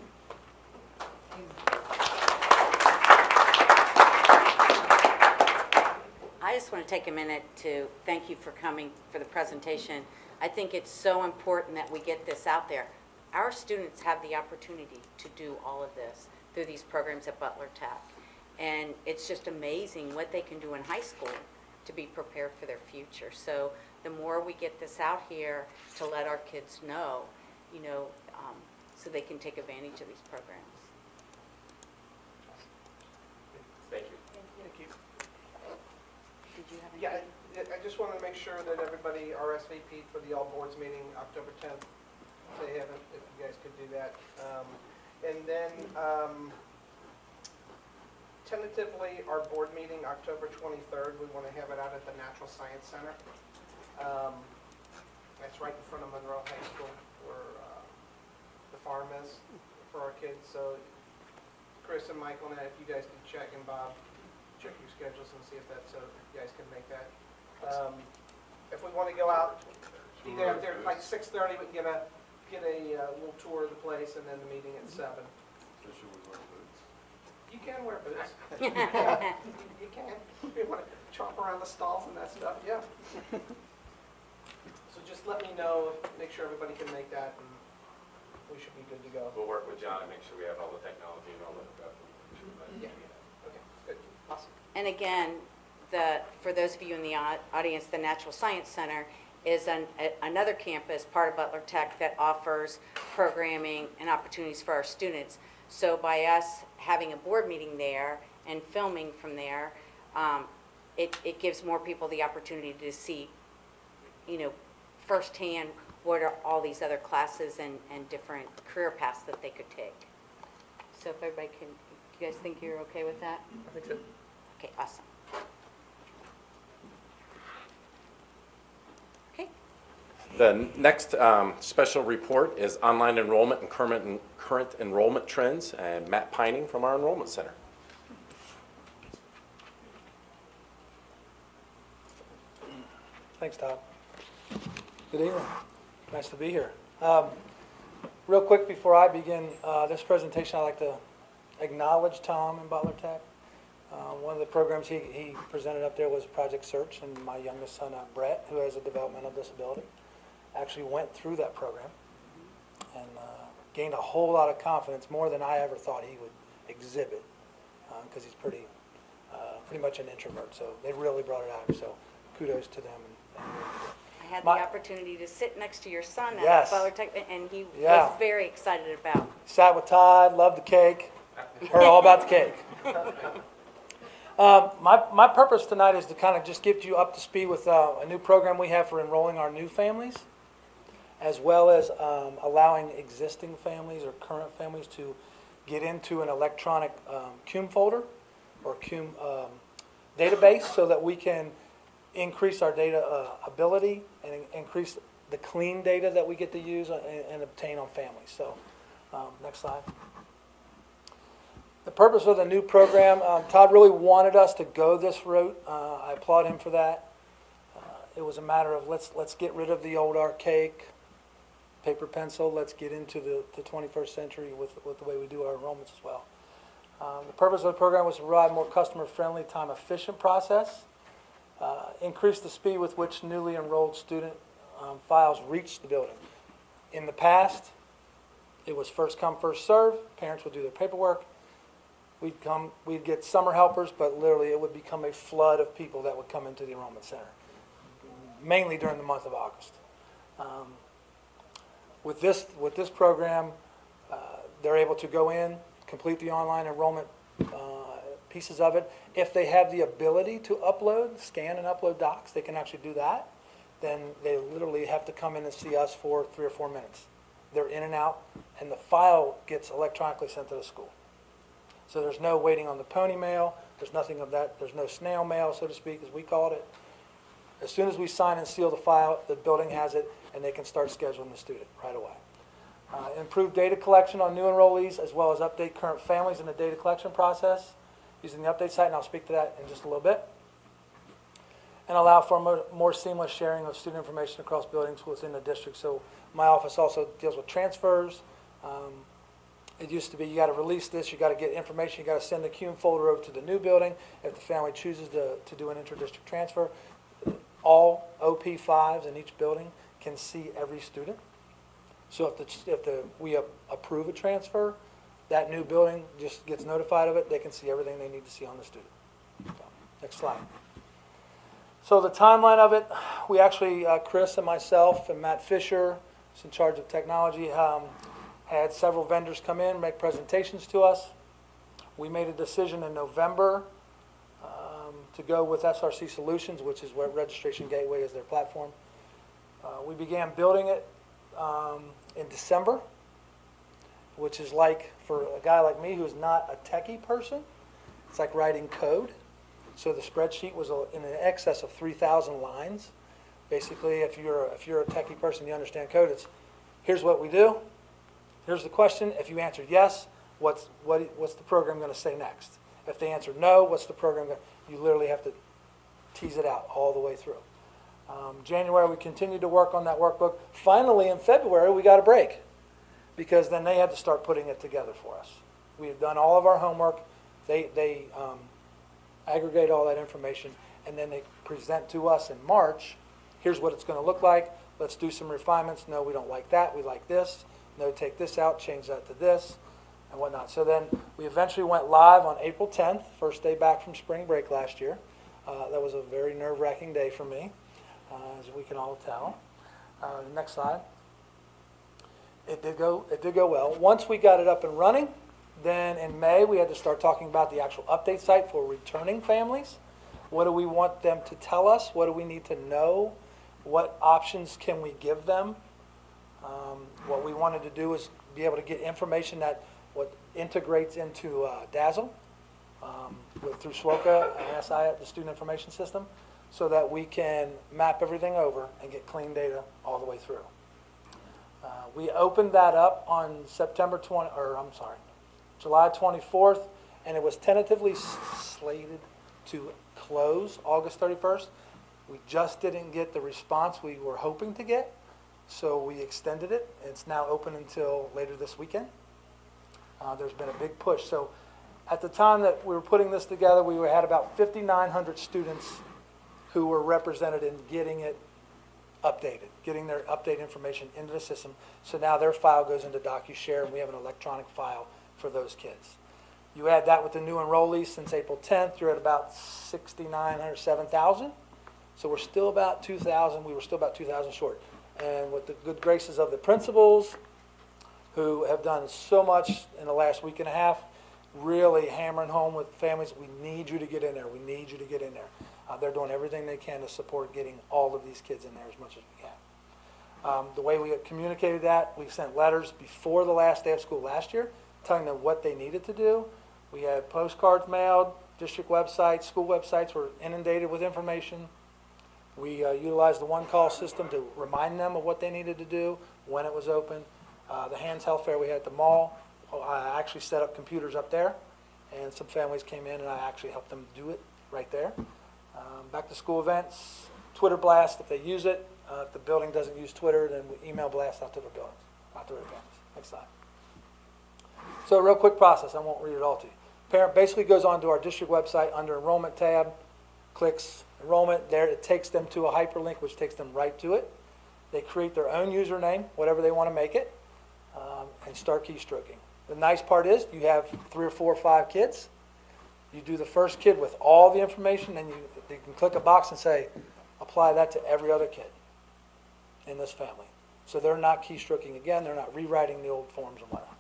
I just want to take a minute to thank you for coming for the presentation. I think it's so important that we get this out there. Our students have the opportunity to do all of this through these programs at Butler Tech. And it's just amazing what they can do in high school to be prepared for their future. So the more we get this out here to let our kids know, so they can take advantage of these programs. Thank you. Thank you. Did you have Yeah, anything? I just want to make sure that everybody RSVP'd for the all boards meeting October 10th. If they haven't, if you guys could do that. And then tentatively, our board meeting October 23rd, we want to have it out at the Natural Science Center. That's right in front of Monroe High School where the farm is for our kids. So Chris and Michael, and if you guys can check, and Bob, check your schedules and see if that's so you guys can make that. If we want to go out, be there like 6:30, we can get a little tour of the place, and then the meeting at 7. You can wear boots. You can. If you want to chomp around the stalls and that stuff, yeah. So just let me know, make sure everybody can make that, and we should be good to go. We'll work with John and make sure we have all the technology and all the. Yeah, okay, good, awesome. And again, for those of you in the audience, the Natural Science Center is another campus, part of Butler Tech, that offers programming and opportunities for our students. So by us having a board meeting there and filming from there, it gives more people the opportunity to see, firsthand what are all these other classes and different career paths that they could take. So if everybody can, you guys think you're okay with that? I think so. Okay, awesome. Okay, The next special report is online enrollment and current enrollment trends, and Matt Pining from our Enrollment Center. Thanks, Todd. Good evening. Nice to be here. Real quick before I begin this presentation, I'd like to acknowledge Tom in Butler Tech. One of the programs he presented up there was Project Search, and my youngest son, Brett, who has a developmental disability, actually went through that program and gained a whole lot of confidence, more than I ever thought he would exhibit, because he's pretty much an introvert. So they really brought it out. So kudos to them. I had the opportunity to sit next to your son at Yes. Butler Tech, and he Yeah. was very excited about. Sat with Todd, loved the cake, heard all about the cake. My purpose tonight is to kind of just get you up to speed with a new program we have for enrolling our new families, as well as allowing existing families or current families to get into an electronic CUME folder or CUME database, so that we can increase our data ability and increase the clean data that we get to use and obtain on families. So next slide. The purpose of the new program, Todd really wanted us to go this route. I applaud him for that. It was a matter of let's get rid of the old archaic paper pencil. Let's get into the 21st century with the way we do our enrollments as well. The purpose of the program was to provide a more customer-friendly, time-efficient process, increase the speed with which newly enrolled student files reach the building. In the past, it was first come, first serve. Parents would do their paperwork. We'd get summer helpers, but literally it would become a flood of people that would come into the enrollment center, mainly during the month of August. With this program, they're able to go in, complete the online enrollment pieces of it. If they have the ability to scan and upload docs, they can actually do that. Then they literally have to come in and see us for 3 or 4 minutes. They're in and out, and the file gets electronically sent to the school. So there's no waiting on the pony mail. There's nothing of that. There's no snail mail, so to speak, as we called it. As soon as we sign and seal the file, the building has it, and they can start scheduling the student right away. Improve data collection on new enrollees, as well as update current families in the data collection process using the update site, and I'll speak to that in just a little bit. And allow for more seamless sharing of student information across buildings within the district. So my office also deals with transfers. It used to be you got to release this, you got to get information, you got to send the CUME folder over to the new building. If the family chooses to do an inter-district transfer, all OP5s in each building can see every student. So if we approve a transfer, that new building just gets notified of it. They can see everything they need to see on the student. So, next slide. So the timeline of it, we actually, Chris and myself and Matt Fisher, who's in charge of technology, had several vendors come in, make presentations to us. We made a decision in November to go with SRC Solutions, which is where Registration Gateway is their platform. We began building it in December, which is like, for a guy like me who's not a techie person, it's like writing code. So the spreadsheet was in excess of 3,000 lines. Basically, if you're a techie person, you understand code. It's here's what we do. Here's the question. If you answer yes, what's the program going to say next? If they answer no, what's the program going to? You literally have to tease it out all the way through. January, we continued to work on that workbook. Finally, in February, we got a break because then they had to start putting it together for us. We had done all of our homework. They aggregate all that information, and then they present to us in March, here's what it's going to look like. let's do some refinements. No, we don't like that. We like this. No, take this out, change that to this, and whatnot. So then we eventually went live on April 10th, first day back from spring break last year. That was a very nerve-wracking day for me, as we can all tell. Next slide. It did go well. Once we got it up and running, then in May we had to start talking about the actual update site for returning families. What do we want them to tell us? What do we need to know? What options can we give them? What we wanted to do is be able to get information that what integrates into Dazzle through SWOCA and SI, the Student Information System, so that we can map everything over and get clean data all the way through. We opened that up on July 24th, and it was tentatively slated to close August 31st. We just didn't get the response we were hoping to get, so we extended it. It's now open until later this weekend. There's been a big push. So at the time that we were putting this together, we had about 5,900 students who were represented in getting it updated, getting their update information into the system. So now their file goes into DocuShare, and we have an electronic file for those kids. You add that with the new enrollees since April 10th, you're at about 6,900, 7,000. So we're still about 2,000. We were still about 2,000 short. And with the good graces of the principals, who have done so much in the last week and a half, really hammering home with families, we need you to get in there. We need you to get in there. They're doing everything they can to support getting all of these kids in there as much as we can. The way we communicated that, we sent letters before the last day of school last year, telling them what they needed to do. We had postcards mailed, district websites, school websites were inundated with information. We utilized the one-call system to remind them of what they needed to do, when it was open. The Hands Health Fair we had at the mall, I actually set up computers up there, and some families came in and I actually helped them do it right there. Back to school events, Twitter blast if they use it. If the building doesn't use Twitter, then we email blast out to the buildings, out to their families. Next slide. So a real quick process, I won't read it all to you. Parent basically goes onto our district website under enrollment tab, clicks enrollment, there it takes them to a hyperlink which takes them right to it. They create their own username, whatever they want to make it, and start keystroking. The nice part is you have 3 or 4 or 5 kids. You do the first kid with all the information, and you can click a box and say, apply that to every other kid in this family. So they're not keystroking again, they're not rewriting the old forms and whatnot.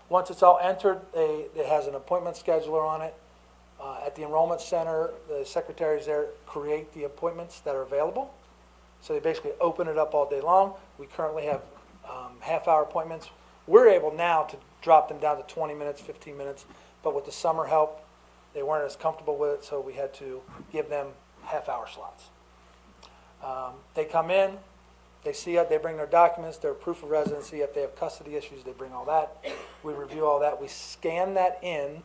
Once it's all entered, it has an appointment scheduler on it. At the enrollment center, the secretaries there create the appointments that are available. So they basically open it up all day long. We currently have half-hour appointments. We're able now to drop them down to 20 minutes, 15 minutes, but with the summer help, they weren't as comfortable with it, so we had to give them half-hour slots. They come in, they see it, they bring their documents, their proof of residency. If they have custody issues, they bring all that. We review all that. We scan that in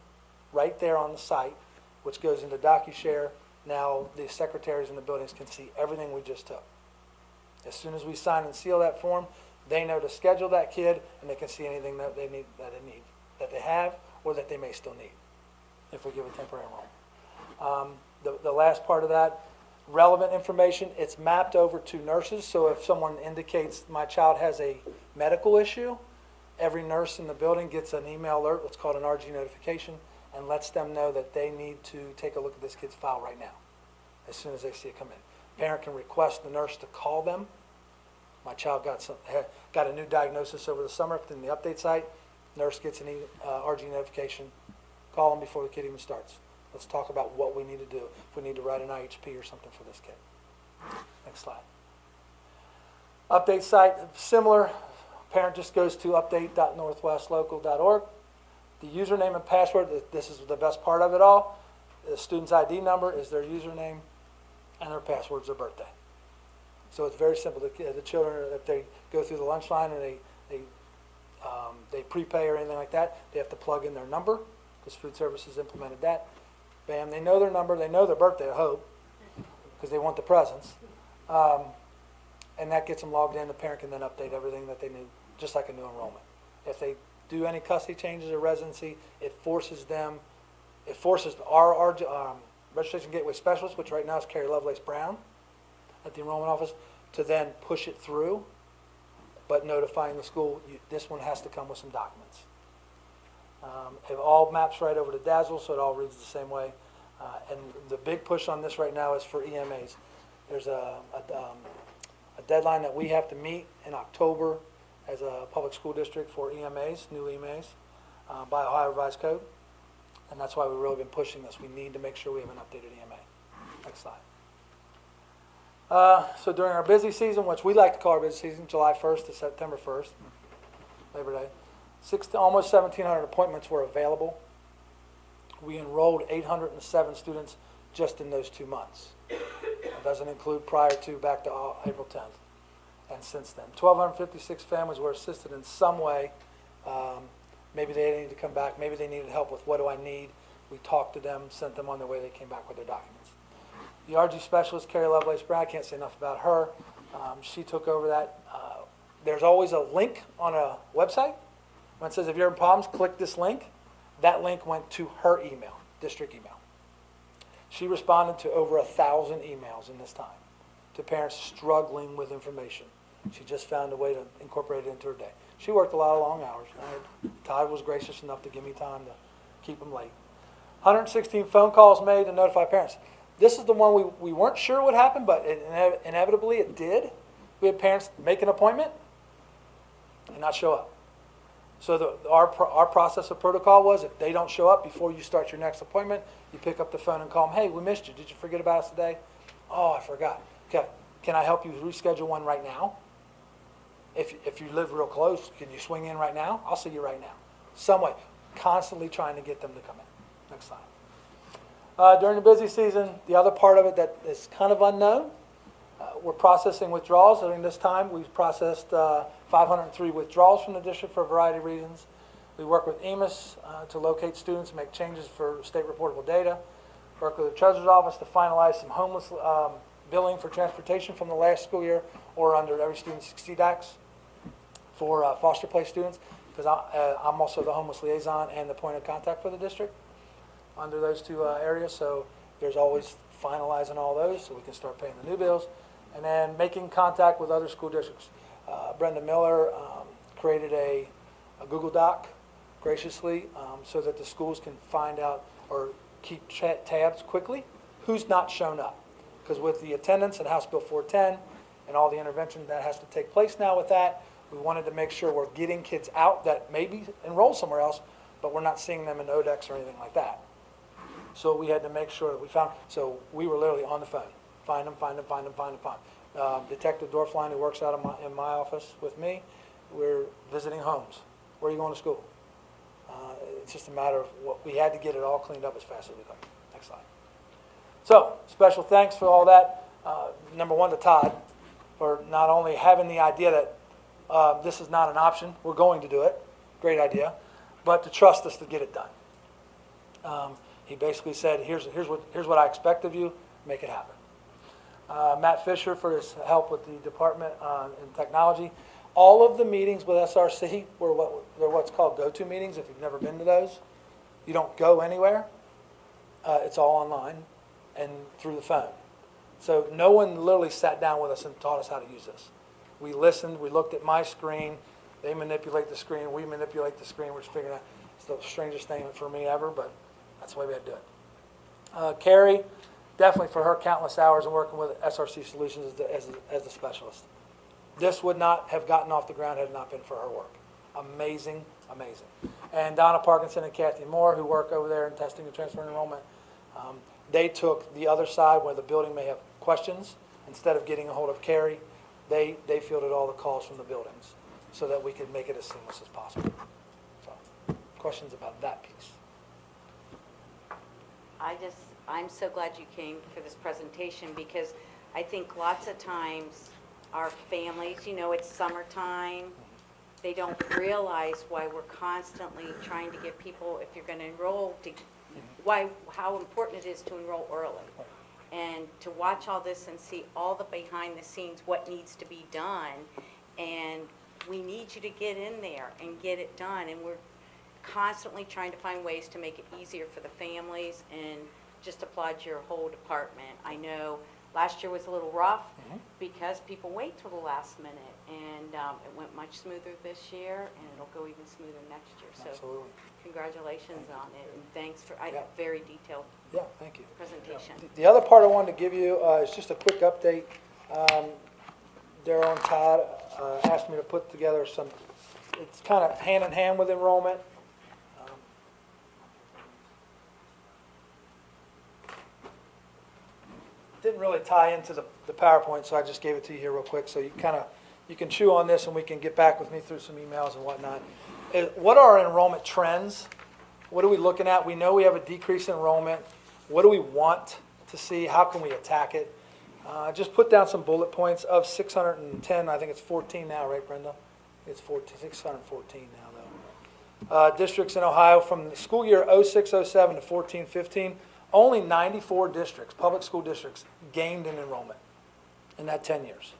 right there on the site, which goes into DocuShare. Now the secretaries in the buildings can see everything we just took. As soon as we sign and seal that form, they know to schedule that kid, and they can see anything that they need, that they have, or that they may still need, if we give a temporary enrollment. The last part of that, relevant information, it's mapped over to nurses. So if someone indicates my child has a medical issue, every nurse in the building gets an email alert, what's called an RG notification, and lets them know that they need to take a look at this kid's file right now, as soon as they see it come in. Parent can request the nurse to call them. My child got a new diagnosis over the summer in the update site. Nurse gets an RG notification. Call them before the kid even starts. Let's talk about what we need to do, if we need to write an IHP or something for this kid. Next slide. Update site, similar. Parent just goes to update.northwestlocal.org. The username and password, this is the best part of it all. The student's ID number is their username, and their password is their birthday. So it's very simple. The children, if they go through the lunch line and they prepay or anything like that, they have to plug in their number, because food services implemented that. Bam, they know their number, they know their birthday, I hope, because they want the presents. And that gets them logged in. The parent can then update everything that they need, just like a new enrollment. If they do any custody changes or residency, it forces our registration gateway specialist, which right now is Carrie Lovelace Brown, at the enrollment office to then push it through, but notifying the school, this one has to come with some documents. It all maps right over to Dazzle, so it all reads the same way. And the big push on this right now is for EMAs. There's a deadline that we have to meet in October as a public school district for EMAs, new EMAs, by Ohio Revised Code. And that's why we've really been pushing this. We need to make sure we have an updated EMA. Next slide. So during our busy season, which we like to call our busy season, July 1st to September 1st, Labor Day, almost 1,700 appointments were available. We enrolled 807 students just in those 2 months. It doesn't include prior to back to April 10th and since then. 1,256 families were assisted in some way. Maybe they needed to come back. Maybe they needed help with what do I need. We talked to them, sent them on their way. They came back with their documents. The RG specialist, Carrie Lovelace Brown, I can't say enough about her. She took over that. There's always a link on a website. When it says if you're in problems, click this link. That link went to her email, district email. She responded to over 1,000 emails in this time to parents struggling with information. She just found a way to incorporate it into her day. She worked a lot of long hours. Todd was gracious enough to give me time to keep them late. 116 phone calls made to notify parents. This is the one we weren't sure what happened, but inevitably it did. We had parents make an appointment and not show up. So our process of protocol was if they don't show up before you start your next appointment, you pick up the phone and call them, hey, we missed you. Did you forget about us today? Oh, I forgot. Okay, can I help you reschedule one right now? If you live real close, can you swing in right now? I'll see you right now. Some way. Constantly trying to get them to come in. Next slide. During the busy season, the other part of it that is kind of unknown, we're processing withdrawals. During this time, we've processed 503 withdrawals from the district for a variety of reasons. We work with EMIS to locate students, make changes for state reportable data. Work with the treasurer's office to finalize some homeless billing for transportation from the last school year or under every student's CDACs for foster place students, because I'm also the homeless liaison and the point of contact for the district under those two areas. So there's always finalizing all those so we can start paying the new bills. And then making contact with other school districts. Brenda Miller created a Google Doc graciously so that the schools can find out or keep tabs quickly who's not shown up. Because with the attendance and House Bill 410 and all the intervention that has to take place now with that, we wanted to make sure we're getting kids out that maybe enroll somewhere else, but we're not seeing them in ODEX or anything like that. So we had to make sure that we found, so we were literally on the phone. Find them. Detective Dorfline, who works out in my office with me, we're visiting homes. Where are you going to school? It's just a matter of what we had to get it all cleaned up as fast as we could. Next slide. So, special thanks for all that. Number one to Todd for not only having the idea that this is not an option, we're going to do it, great idea, but to trust us to get it done. He basically said, here's what I expect of you, make it happen. Matt Fisher for his help with the department in technology. All of the meetings with SRC were what's called go-to meetings. If you've never been to those, you don't go anywhere. It's all online and through the phone. So no one literally sat down with us and taught us how to use this. We listened. We looked at my screen. They manipulate the screen. We manipulate the screen. We're just figuring out. It's the strangest thing for me ever, but that's the way we had to do it. Carrie, definitely for her countless hours of working with SRC Solutions as the specialist. This would not have gotten off the ground had it not been for her work. Amazing, amazing. And Donna Parkinson and Kathy Moore, who work over there in testing and transfer enrollment, they took the other side where the building may have questions. Instead of getting a hold of Carrie, they fielded all the calls from the buildings so that we could make it as seamless as possible. So, questions about that piece? I'm so glad you came for this presentation because I think lots of times our families, it's summertime, they don't realize why we're constantly trying to get people, if you're going to enroll, how important it is to enroll early. And to watch all this and see all the behind the scenes, what needs to be done, and we need you to get in there and get it done, and we're constantly trying to find ways to make it easier for the families, and just applaud your whole department. I know Last year was a little rough because people wait till the last minute, and it went much smoother this year, and it'll go even smoother next year. So Absolutely. congratulations on it, and thanks for Yeah. very detailed Yeah, thank you. presentation. The other part I wanted to give you is just a quick update. Daryl and Todd asked me to put together some, it's kind of hand in hand with enrollment. Didn't really tie into the PowerPoint, so I just gave it to you here real quick, so you you can chew on this and we can get back with me through some emails and whatnot. What are our enrollment trends? What are we looking at? We know we have a decrease in enrollment. What do we want to see? How can we attack it? Just put down some bullet points of 610, I think it's 14 now, right, Brenda? It's 614 now, though. Districts in Ohio from the school year 06-07 to 14-15, only 94 districts, public school districts, gained in enrollment in that 10 years.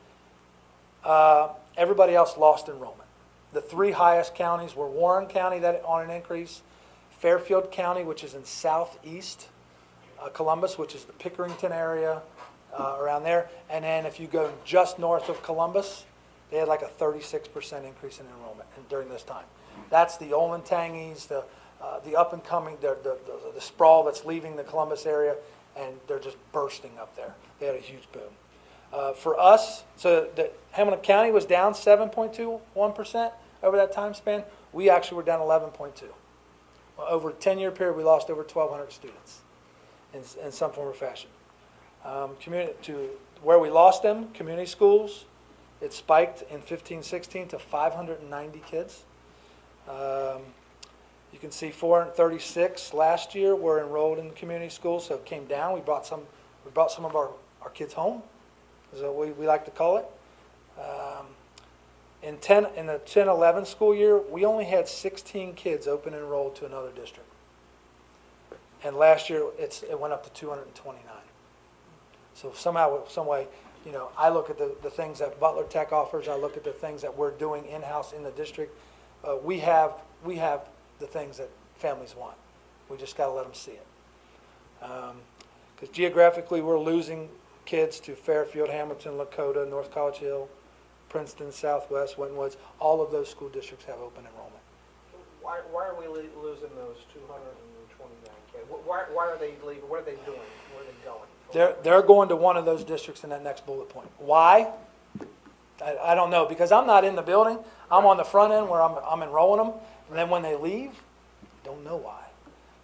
Everybody else lost enrollment. The three highest counties were Warren County, that on an increase, Fairfield County, which is in southeast Columbus, which is the Pickerington area, around there. And then if you go just north of Columbus, they had like a 36% increase in enrollment during this time. That's the Olentangies, the up and coming, the sprawl that's leaving the Columbus area, and they're just bursting up there. They had a huge boom. For us, so the Hamilton County was down 7.21% over that time span. We actually were down 11.2. Over a 10-year period, we lost over 1,200 students in some form or fashion. To where we lost them, community schools, it spiked in 15-16 to 590 kids. You can see 436 last year were enrolled in community schools, so it came down. We brought some of our kids home, is what we like to call it. In the 10-11 school year, we only had 16 kids open enrolled to another district. And last year, it went up to 229. So somehow, some way, I look at the things that Butler Tech offers. I look at the things that we're doing in-house in the district. We have the things that families want. We just got to let them see it. Because geographically, we're losing kids to Fairfield, Hamilton, Lakota, North College Hill, Princeton, Southwest, Winton Woods. All of those school districts have open enrollment. Why are we losing those 229 kids? Why are they leaving? What are they doing? Where are they going? They're going to one of those districts in that next bullet point. Why? I don't know, because I'm not in the building. I'm on the front end where I'm enrolling them, and then when they leave, I don't know why.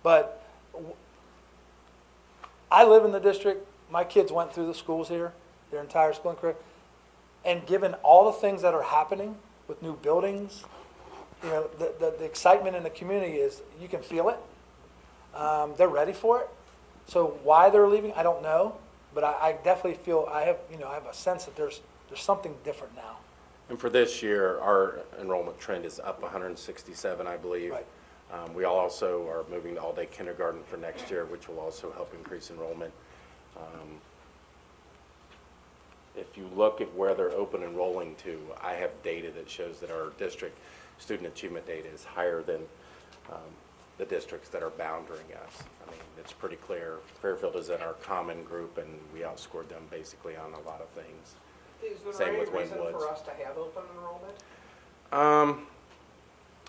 But I live in the district. My kids went through the schools here, their entire schooling career, and given all the things that are happening with new buildings, the excitement in the community is, you can feel it. They're ready for it. So why they're leaving, I don't know, but I definitely feel I have a sense that there's something different now. And for this year, our enrollment trend is up 167, I believe. Right. We also are moving to all-day kindergarten for next year, which will also help increase enrollment. If you look at where they're open enrolling to, I have data that shows that our district student achievement data is higher than the districts that are boundaring us. I mean, it's pretty clear. Fairfield is in our common group, and we outscored them basically on a lot of things. Is there Same any with reason Wynn Woods. for us to have open enrollment?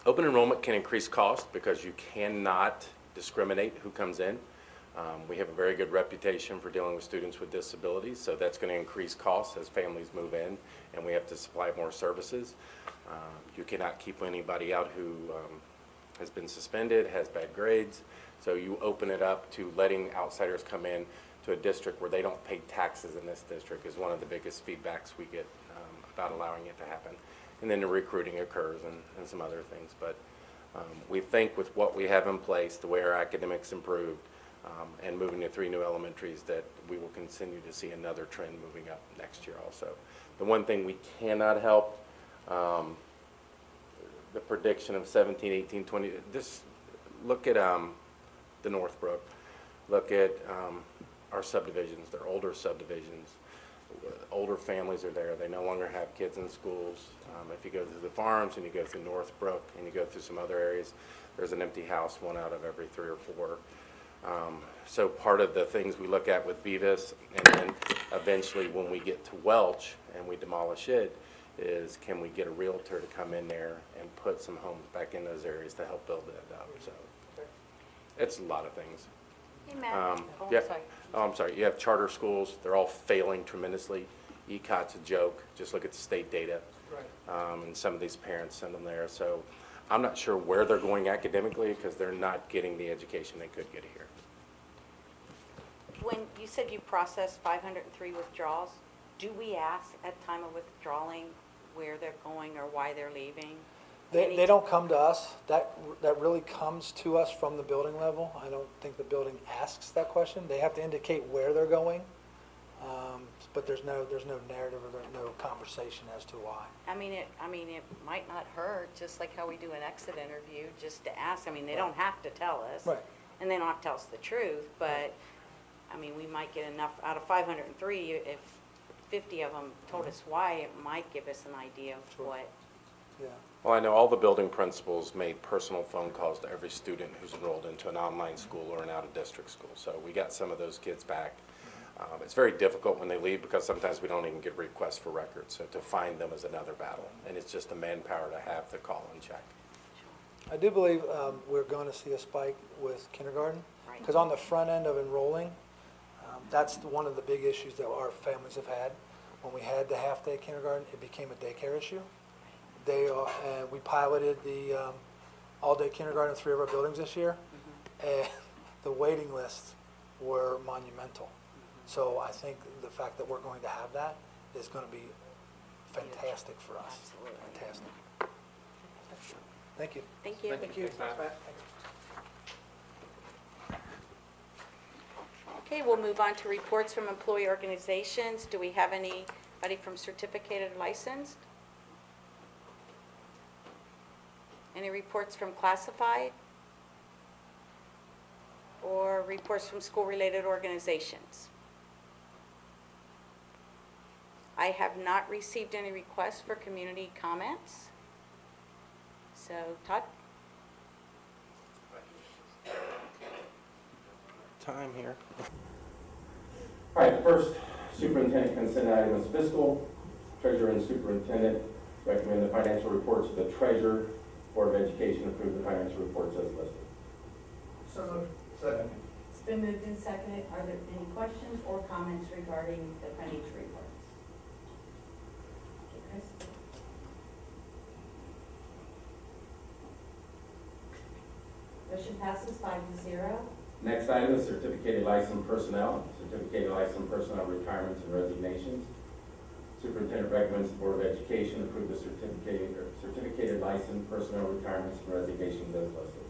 Open enrollment can increase cost because you cannot discriminate who comes in. We have a very good reputation for dealing with students with disabilities, so that's going to increase costs as families move in and we have to supply more services. You cannot keep anybody out who has been suspended, has bad grades, so you open it up to letting outsiders come in to a district where they don't pay taxes in this district is one of the biggest feedbacks we get about allowing it to happen. And then the recruiting occurs and some other things. But we think with what we have in place, the way our academics improved, and moving to 3 new elementaries, that we will continue to see another trend moving up next year also. The one thing we cannot help, the prediction of 17, 18, 20, this, look at the Northbrook, look at our subdivisions. They're older subdivisions. Older families are there. They no longer have kids in schools. If you go through the farms and you go through Northbrook and you go through some other areas, there's an empty house 1 out of every 3 or 4. So part of the things we look at with Beavis, and then eventually when we get to Welch and we demolish it, is can we get a realtor to come in there and put some homes back in those areas to help build that up, so. It's a lot of things. Hey, Matt. Oh, I'm Yeah. sorry. Oh, I'm sorry, you have charter schools, they're all failing tremendously. ECOT's a joke, just look at the state data. And some of these parents send them there, so I'm not sure where they're going academically because they're not getting the education they could get here. When you said you processed 503 withdrawals, do we ask at time of withdrawing where they're going or why they're leaving? They don't come to us. That really comes to us from the building level. I don't think the building asks that question. They have to indicate where they're going. But there's no narrative or there's no conversation as to why. I mean, it might not hurt, just like how we do an exit interview, just to ask. I mean, they don't have to tell us. Right. And they don't have to tell us the truth, but, I mean, we might get enough, out of 503, if 50 of them told us why, it might give us an idea of what. Yeah. Well, I know all the building principals made personal phone calls to every student who's enrolled into an online school or an out-of-district school, so we got some of those kids back. It's very difficult when they leave because sometimes we don't even get requests for records, so to find them is another battle, and it's just the manpower to have to call and check. I do believe we're going to see a spike with kindergarten, Right. because on the front end of enrolling, that's one of the big issues that our families have had. When we had the half-day kindergarten, it became a daycare issue. We piloted the all-day kindergarten in 3 of our buildings this year, and the waiting lists were monumental. So I think the fact that we're going to have that is going to be fantastic for us. Absolutely. Fantastic. Thank you. Thank you. Thank you. Okay, we'll move on to reports from employee organizations. Do we have anybody from certificated licensed? Any reports from classified? Or reports from school-related organizations? I have not received any requests for community comments. So, Todd? Time here. All right, first superintendent consent item is fiscal. Treasurer and superintendent recommend the financial reports of the treasurer. Board of Education approve the financial reports as listed. So moved. Second. It's been moved and seconded. Are there any questions or comments regarding the financial reports? Okay, Chris? Motion passes 5-0. Next item is certificated licensed personnel. Certificated licensed personnel retirements and resignations. Superintendent recommends the Board of Education approve the certificated licensed personnel retirements and resignations as listed.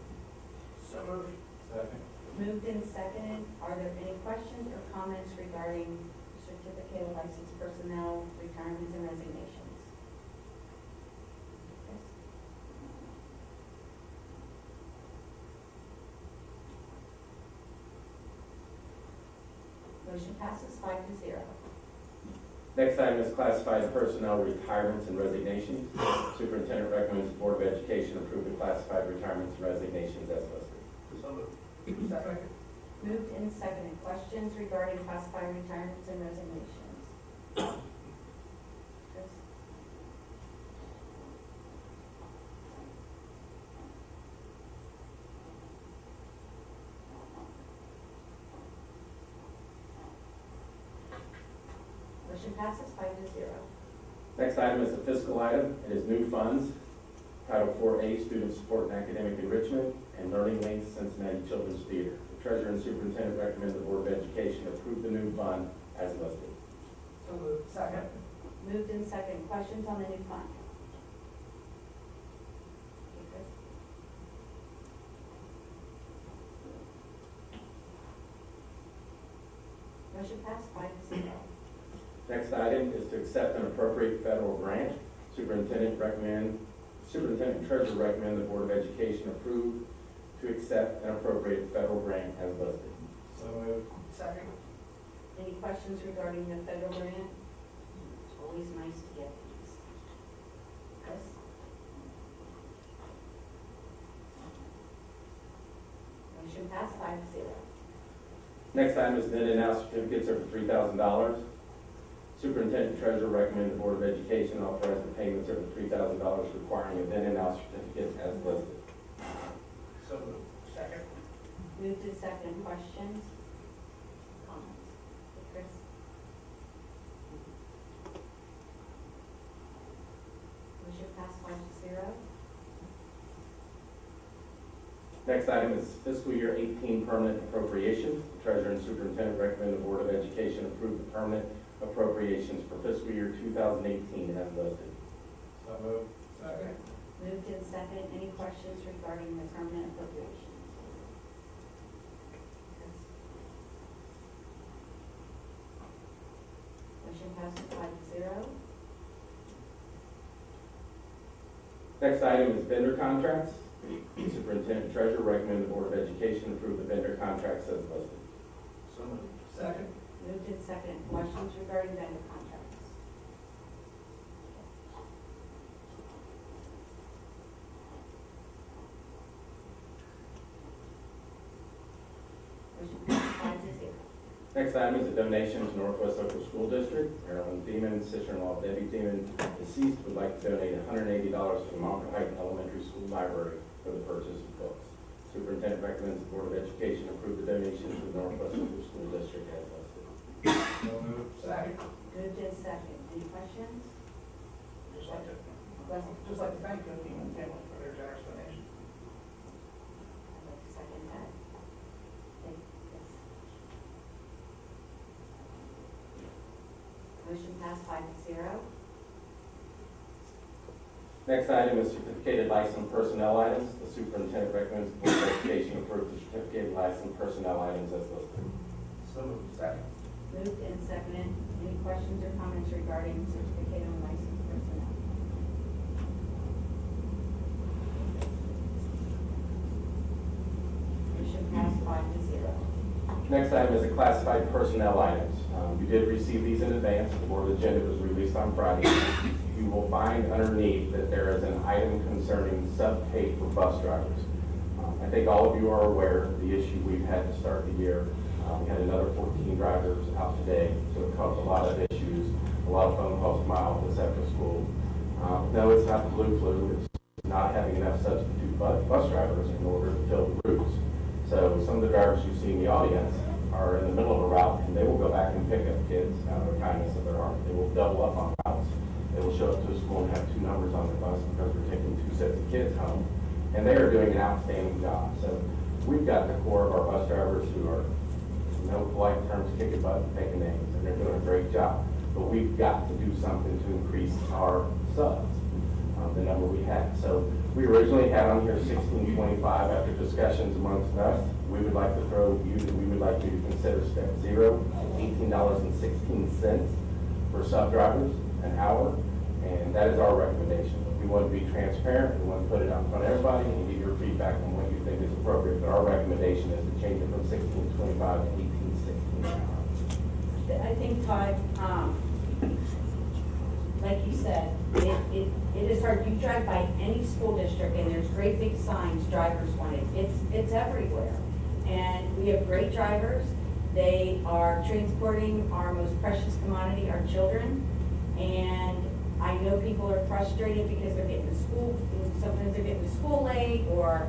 So moved. Second. Moved and seconded. Are there any questions or comments regarding certificated licensed personnel retirements and resignations? Yes. Motion passes 5-0. Next item is classified personnel retirements and resignations. Superintendent recommends the Board of Education approve the classified retirements and resignations as listed. So moved. Second. Moved and seconded. Questions regarding classified retirements and resignations? Chris? Motion passes 5-0. Next item is a fiscal item. It is new funds, Title 4A, Student Support and Academic Enrichment, and Learning Links, Cincinnati Children's Theater. The Treasurer and Superintendent recommend the Board of Education approve the new fund as listed. So moved. Second. Moved and seconded. Questions on the new fund? Okay, Chris? Motion passed 5-0. Next item is to accept and appropriate federal grant. Superintendent Treasurer recommend the Board of Education approve to accept and appropriate federal grant as listed. So moved. Second. Any questions regarding the federal grant? It's always nice to get these. Chris? Motion passed 5-0. Next item is then and now certificates are for $3,000. Superintendent Treasurer recommend the Board of Education authorize the payments of the $3,000 requiring a then and now certificate as listed. So moved. Second. Moved in second. Questions? Comments? Chris? Motion passed 5-0. Next item is fiscal year 18 permanent appropriations. The Treasurer and Superintendent recommend the Board of Education approve the permanent appropriations for fiscal year 2018 as listed. So moved. Second. Moved in second. Any questions regarding the permanent appropriations? Motion passes 5-0. Next item is vendor contracts. The Superintendent and Treasurer recommend the Board of Education approve the vendor contracts as listed. So moved. Second. Moved in second. Questions regarding vendor contracts? Motion passes 5-0. Next item is a donation to Northwest Local School District. Marilyn Beeman, sister-in-law Debbie Beeman, deceased, would like to donate $180 to the Mountain Heights Elementary School Library for the purchase of books. Superintendent recommends the Board of Education approve the donation to the Northwest Local School District as listed. So moved. Second. Moved in second. Any questions? Just like to thank the Beeman family for their generous donation. I'd like to second that. Thank you. Yes. Motion passed 5-0. Next item is certificated licensed personnel items. The Superintendent recommends the Board of Education approve the certificated licensed personnel items as listed. So moved. Second. Moved and seconded. Any questions or comments regarding certificated and licensed personnel? Motion passed 5-0. Next item is the classified personnel items. You did receive these in advance. The board agenda was released on Friday. You will find underneath that there is an item concerning sub-pay for bus drivers. I think all of you are aware of the issue we've had to start the year. We had another 14 drivers out today, so it caused a lot of issues, a lot of phone calls to my office after school. No, it's not the blue flu. It's not having enough substitute bus drivers in order to fill the routes. So some of the drivers you see in the audience are in the middle of a route, and they will go back and pick up kids out of the kindness of their heart. They will double up on routes. They will show up to a school and have 2 numbers on their bus because we're taking 2 sets of kids home. And they are doing an outstanding job. So we've got the core of our bus drivers who are, no polite terms, kicking butt and taking names, and they're doing a great job. But we've got to do something to increase our subs, the number we had. So we originally had on here 1625. After discussions amongst us, we would like to we would like you to consider step 0, $18.16 for sub drivers an hour, and that is our recommendation. We want to be transparent. We want to put it out in front of everybody and give your feedback on what you think is appropriate. But our recommendation is to change it from 1625 to 1816 an hour. I think, Todd, like you said, it is hard. You drive by any school district and there's great big signs, drivers wanted. It's everywhere. And we have great drivers. They are transporting our most precious commodity, our children. And I know people are frustrated because they're getting to school, sometimes they're getting to school late or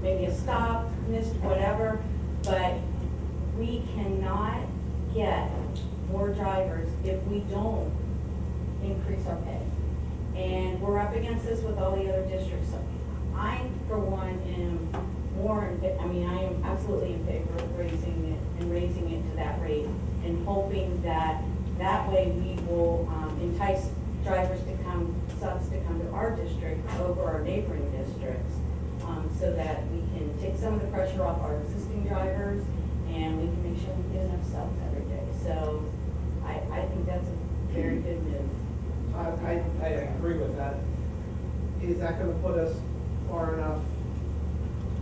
maybe a stop missed, whatever. But we cannot get more drivers if we don't increase our pay. And we're up against this with all the other districts. So I, for one, am I am absolutely in favor of raising it to that rate and hoping that way we will entice drivers to subs to come to our district over our neighboring districts, so that we can take some of the pressure off our existing drivers and we can make sure we get enough subs every day. So I think that's a very good move. I agree with that. Is that going to put us far enough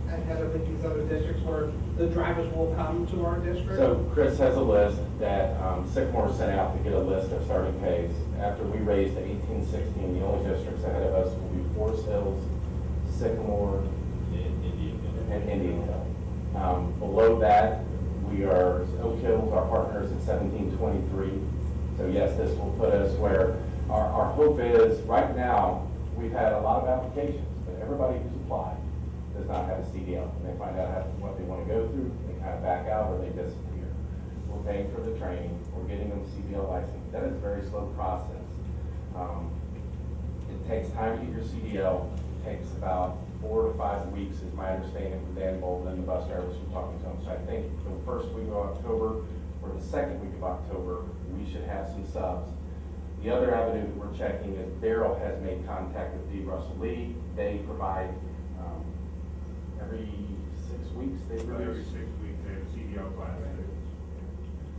ahead of these other districts where the drivers will come to our district? So Chris has a list that Sycamore sent out to get a list of starting pays. After we raised to 1816, the only districts ahead of us will be Forest Hills, Sycamore, and Indian Hill. Below that, we are Oak Hills, our partners at 1723. So yes, this will put us where our hope is, right now, we've had a lot of applications, but everybody who's applied does not have a CDL. When they find out what they want to go through, they kind of back out or they disappear. We're paying for the training, we're getting them CDL license. That is a very slow process. It takes time to get your CDL. It takes about 4 to 5 weeks, is my understanding from Dan Bolton and the bus drivers from talking to them. So I think the first week of October or the second week of October, we should have some subs. The other avenue that we're checking is Darrell has made contact with D. Russell Lee. They provide every 6 weeks they produce. Every 6 weeks they have a CDL class.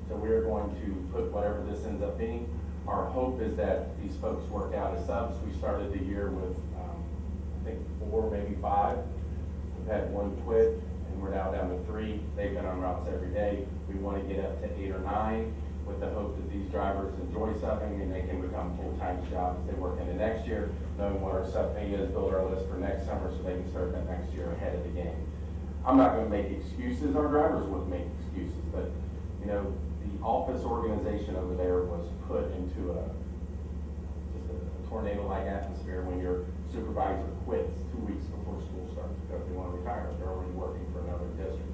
So we're going to put whatever this ends up being. Our hope is that these folks work out as subs. We started the year with, I think 4, maybe 5. We've had 1 quit, and we're now down to 3. They've been on routes every day. We want to get up to 8 or 9 with the hope that these drivers enjoy subbing and they can become full-time jobs as they work into next year, knowing what our sub pay is, build our list for next summer so they can start that next year ahead of the game. I'm not going to make excuses. Our drivers wouldn't make excuses, but you know, the office organization over there was put into just a tornado-like atmosphere when your supervisor quits 2 weeks before school starts because they want to retire. They're already working for another district.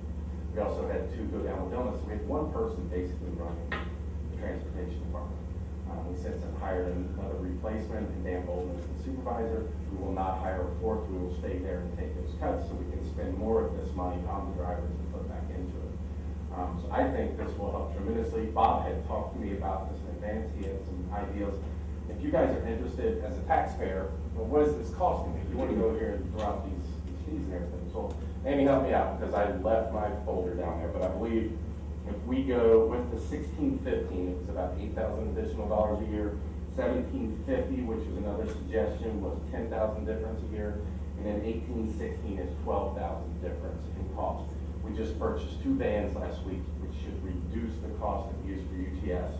We also had 2 go down with illness. We had 1 person basically running the transportation department. We since have hired another replacement, and Dan Bolton is the supervisor. We will not hire a 4th. We will stay there and take those cuts so we can spend more of this money on the drivers and put back into it. So I think this will help tremendously. Bob had talked to me about this in advance. He had some ideas. If you guys are interested as a taxpayer, well, what is this costing me? You want to go here and throw out these fees and everything. So Amy, help me out because I left my folder down there, but I believe if we go with the 1615, it was about $8,000 additional dollars a year. 1750, which was another suggestion, was 10,000 difference a year, and then 1816 is 12,000 difference in cost. We just purchased 2 vans last week, which should reduce the cost of use for UTS,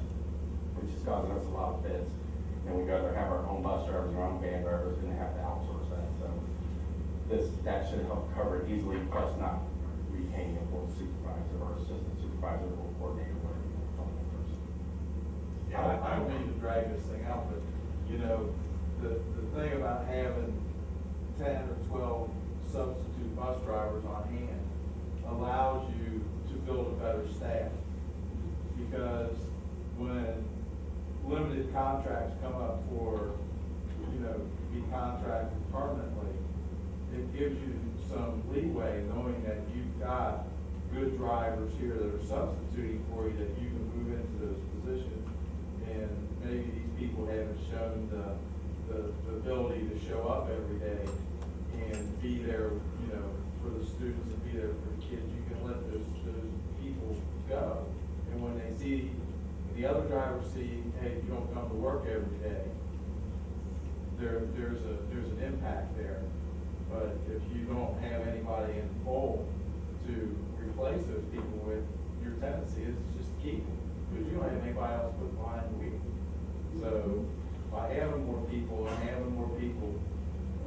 which is causing us a lot of bids. And we'd rather have our own bus drivers, our own van drivers, than have to outsource that. So that should help cover it easily, plus not retaining a full supervisor or assistant supervisor or coordinator, whatever you want to call that person. Yeah, I don't mean to drag this thing out, but you know, the thing about having 10 or 12 substitute bus drivers on hand allows you to build a better staff. Because when limited contracts come up for, you know, to be contracted permanently, it gives you some leeway knowing that you've got good drivers here that are substituting for you, that you can move into those positions. And maybe these people haven't shown the ability to show up every day and be there, you know, for the students and be there for the kids. You can let those people go. And when they see, the other drivers see, hey, you don't come to work every day, there's an impact there. But if you don't have anybody in the fold to replace those people with, your tendency is just to keep them, because you don't have anybody else put behind the wheel. So by having more people and having more people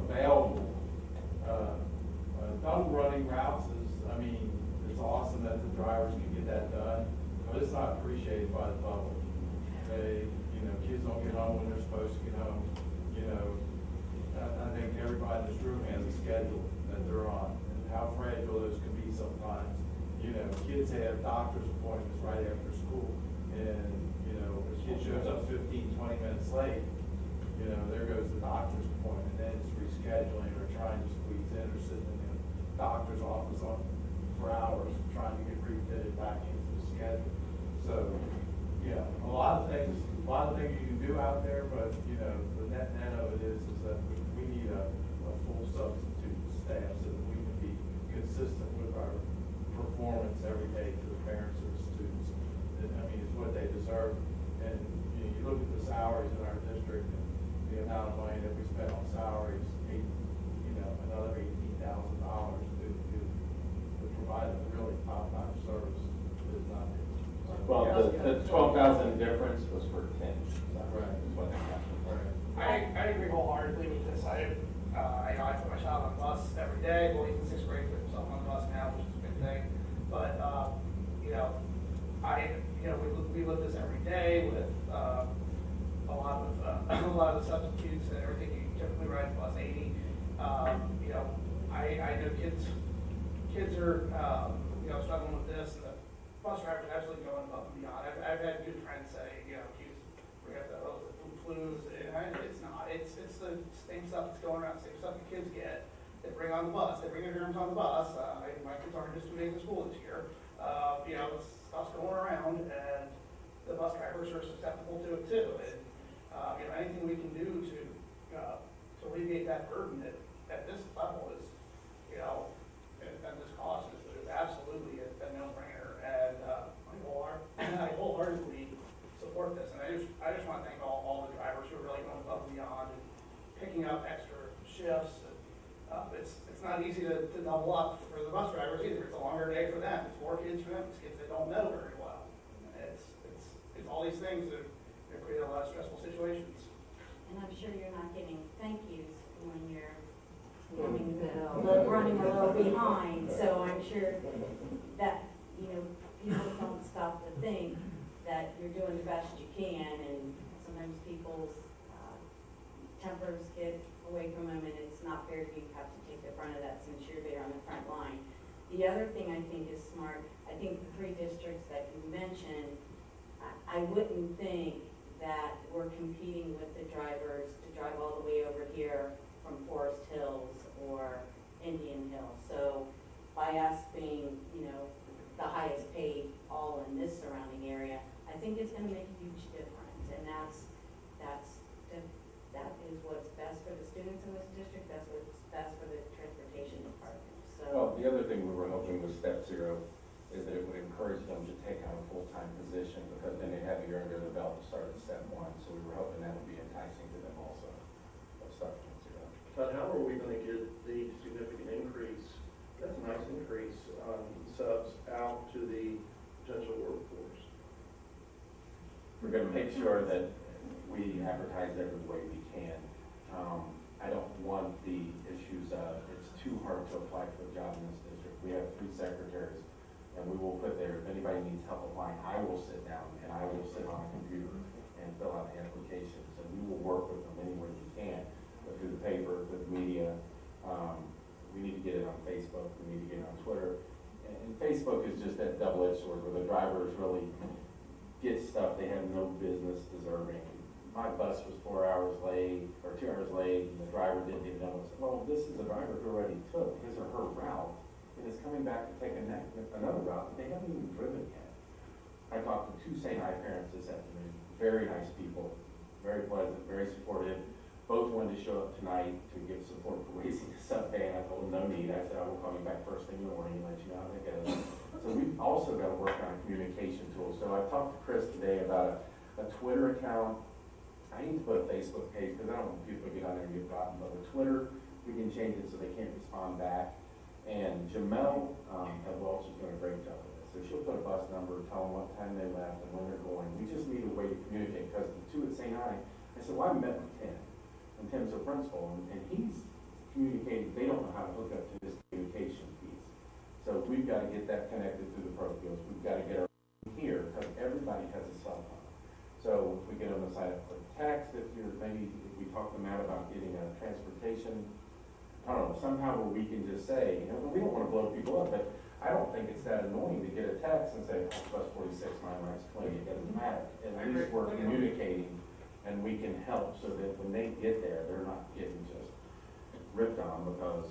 available, double running routes is, I mean, it's awesome that the drivers can get that done, but it's not appreciated by the public. They, you know, kids don't get home when they're supposed to get home. You know, I think everybody in this room has a schedule that they're on, and how fragile those can be sometimes. You know, kids have doctor's appointments right after school, and, you know, if a kid shows up 15, 20 minutes late, you know, there goes the doctor's appointment, then it's rescheduling or trying to squeeze in or sitting in the doctor's office for hours trying to get refitted back into the schedule. So, yeah, a lot of things you can do out there, but, you know, the net of it is that we need a full substitute staff so that we can be consistent with our performance every day to the parents of the students. I mean, it's what they deserve. And you know, you look at the salaries in our district and the amount of money that we spend on salaries, another $18,000 to provide a really top-notch service is not. Well, the 12,000 difference was for 10. Right. Is what that happened. Right. I agree wholeheartedly with this. I put my child on the bus every day. Well, he's in 6th grade, put himself on the bus now, which is a good thing. But we live this every day with a lot of the substitutes and everything, you typically ride plus 80. You know, I know kids are, you know, struggling with this, and the bus drivers are absolutely going above and beyond. I've had good friends say, you know, geez, we have the flus, and it's not. It's the same stuff that's going around, same stuff the kids get. They bring on the bus. They bring their germs on the bus. My kids aren't just 2 days of school this year. You know, stuff's going around, and the bus drivers are susceptible to it too. And you know, anything we can do to alleviate that burden at this level is, you know, and this cost is absolutely a no-brainer. And I wholeheartedly support this. And I just want to thank all the drivers who are really going above and beyond and picking up extra shifts. It's not easy to double up for the bus drivers either. It's a longer day for them. It's more kids for them. It's kids they don't know very well. It's all these things that create a lot of stressful situations. And I'm sure you're not getting thank yous when you're running a little behind. So I'm sure that, you know, people don't stop to think that you're doing the best you can, and sometimes people's tempers get away from them, and it's not fair. You have to take the brunt of that since you're there on the front line. The other thing I think is smart, I think the 3 districts that you mentioned, I wouldn't think that we're competing with the drivers to drive all the way over here from Forest Hills or Indian Hills. So by us being, you know, the highest paid all in this surrounding area, I think it's going to make a huge difference. And that is what's best for the students in this district. That's what's best for the transportation department. So. Well, the other thing we were hoping with step 0 is that it would encourage them to take on a full-time position, because then they have a year under their belt to start at step 1. So we were hoping that would be enticing to them also. Let's start from 0. But how are we going to get the significant increase, that's a nice increase, on subs out to the potential workforce? We're going to make sure that we advertise every way we can. I don't want the issues of it's too hard to apply for a job in this district. We have 3 secretaries, and we will put there, if anybody needs help applying, I will sit down and I will sit on a computer and fill out the applications, and we will work with them any way we can, but through the paper, through the media. We need to get it on Facebook, we need to get it on Twitter. And Facebook is just that double-edged sword where the drivers really get stuff they have no business deserving. My bus was 4 hours late, or 2 hours late, and the driver didn't even know. Well, this is a driver who already took his or her route, and is coming back to take another route that they haven't even driven yet. I talked to 2 St. I parents this afternoon. Very nice people, very pleasant, very supportive. Both wanted to show up tonight to give support for raising this up van. I told them no need. I said I will call you back first thing in the morning and let you know how that goes. So we've also got to work on a communication tool. So I talked to Chris today about a Twitter account. I need to put a Facebook page because I don't want people to get on there and get rotten. But with Twitter, we can change it so they can't respond back. And Jamel at Welch is doing a great job with this. So she'll put a bus number, tell them what time they left and when they're going. We just need a way to communicate, because the 2 at St. I said, well, I met with Tim. And Tim's a principal, and he's communicating. They don't know how to hook up to this communication piece. So we've got to get that connected through the parochials. We've got to get our here, because everybody has a cell phone. So if we get them to sign up for text, if we talk to Matt about getting a transportation, I don't know, somehow where we can just say, you know, we don't want to blow people up, but I don't think it's that annoying to get a text and say, oh, bus 46, mine rides 20, it doesn't matter. At least we're communicating, and we can help so that when they get there, they're not getting just ripped on because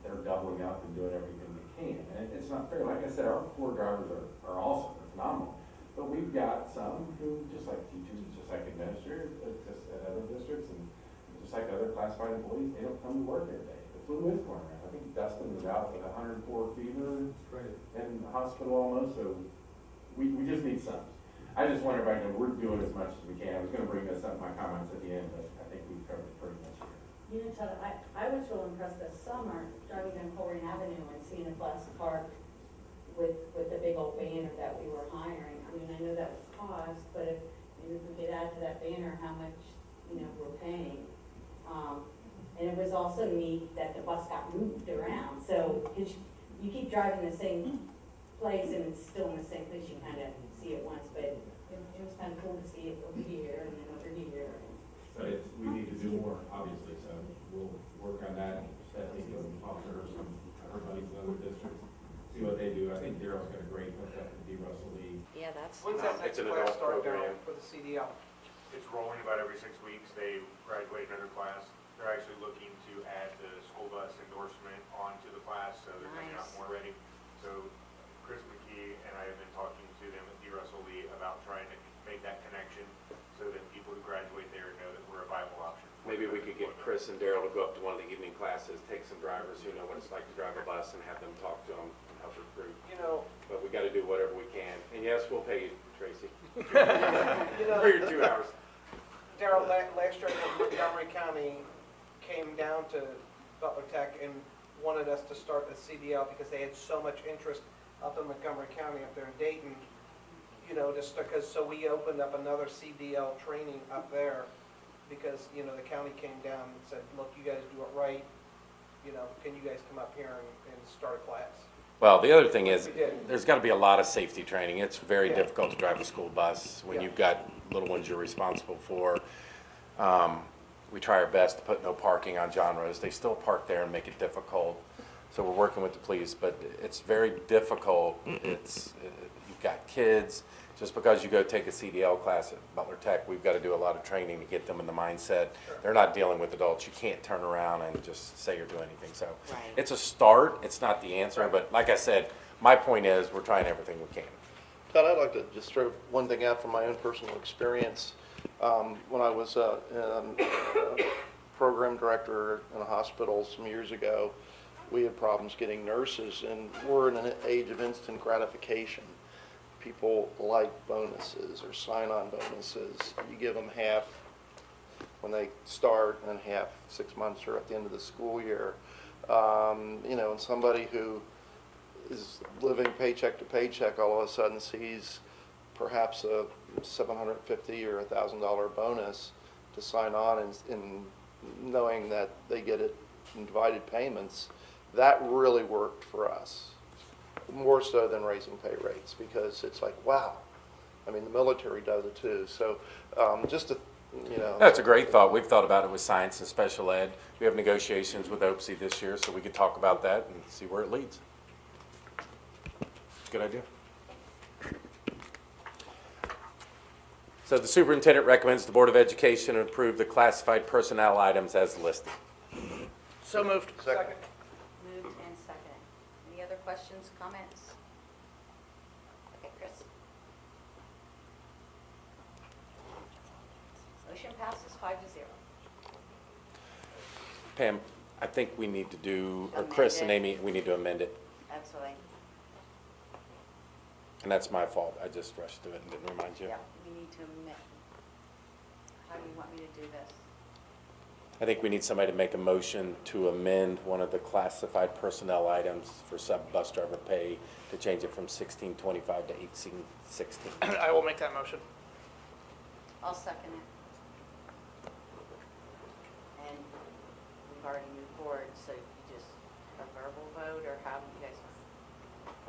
they're doubling up and doing everything they can. And it's not fair. Like I said, our core drivers are awesome, they're phenomenal. But we've got some who, just like teachers, just like administrators, just at other districts, and just like other classified employees, they don't come to work every day. The flu is going around. I think Dustin was out with 104 fever in the hospital almost, so we just need some. I just want everybody to know we're doing as much as we can. I was going to bring this up in my comments at the end, but I think we've covered it pretty much here. You know, Todd, I was real impressed this summer driving down Coleraine Avenue and seeing a bus parked with the big old banner that we were hiring. I mean, I know that was cost, but if we could add to that banner how much, you know, we're paying. And it was also neat that the bus got moved around. So you keep driving the same place and it's still in the same place. You kind of see it once, but it was kind of cool to see it over here and then over here. So it's more, obviously, so we'll work on that. Stephanie can talk to her buddies in other districts, see what they do. I think Daryl's got a great hookup with D. Russell Lee. Yeah, that's. When's that next It's an class adult start down program. for the CDL? It's rolling about every 6 weeks. They graduate another class. They're actually looking to add the school bus endorsement onto the class, so they're coming out Nice. more ready. So Chris McKee and I have been talking to them at D. Russell Lee about trying to make that connection so that people who graduate there know that we're a viable option. Maybe we could get Chris and Daryl to go up to one of the evening classes, take some drivers who know what it's like to drive a bus and have them talk to them and help recruit. You know, But we got to do whatever we can. And yes, we'll pay you, Tracy, you know, for your 2 hours. Darryl, last year Montgomery County came down to Butler Tech and wanted us to start the CDL because they had so much interest up in Montgomery County, up there in Dayton. You know, just because, so we opened up another CDL training up there because, you know, the county came down and said, look, you guys do it right. You know, can you guys come up here and start a class? Well, the other thing is, We did. there's got to be a lot of safety training. It's very Yeah. difficult to drive a school bus when Yeah. you've got little ones you're responsible for. We try our best to put no parking on John Rose. They still park there and make it difficult. So we're working with the police, but it's very difficult. You've got kids. Just because you go take a CDL class at Butler Tech, we've got to do a lot of training to get them in the mindset. They're not dealing with adults. You can't turn around and just say or do anything. So Right. it's a start. It's not the answer, but like I said, my point is we're trying everything we can. Todd, I'd like to just throw one thing out from my own personal experience. When I was a program director in a hospital some years ago, we had problems getting nurses, and we're in an age of instant gratification. People like bonuses or sign-on bonuses. You give them half when they start and half 6 months or at the end of the school year. You know, and somebody who is living paycheck to paycheck all of a sudden sees perhaps a $750 or $1,000 bonus to sign on, and knowing that they get it in divided payments, that really worked for us, more so than raising pay rates, because it's like, wow. I mean, the military does it too. So just to, you know. That's a great thought. We've thought about it with science and special ed. We have negotiations with OPSI this year, so we could talk about that and see where it leads. Good idea. So the superintendent recommends the Board of Education approve the classified personnel items as listed. So moved. Second. Moved and seconded. Any other questions, comments? Okay, Chris. Motion passes 5-0. Pam, I think we need to do, or Chris and Amy, we need to amend it. Absolutely. And that's my fault. I just rushed through it and didn't remind you. Yeah, we need to admit. How do you want me to do this? I think we need somebody to make a motion to amend one of the classified personnel items for sub-bus driver pay to change it from 1625 to 1816. I will make that motion. I'll second it. And we've already moved forward, so you just a verbal vote, or how do you guys?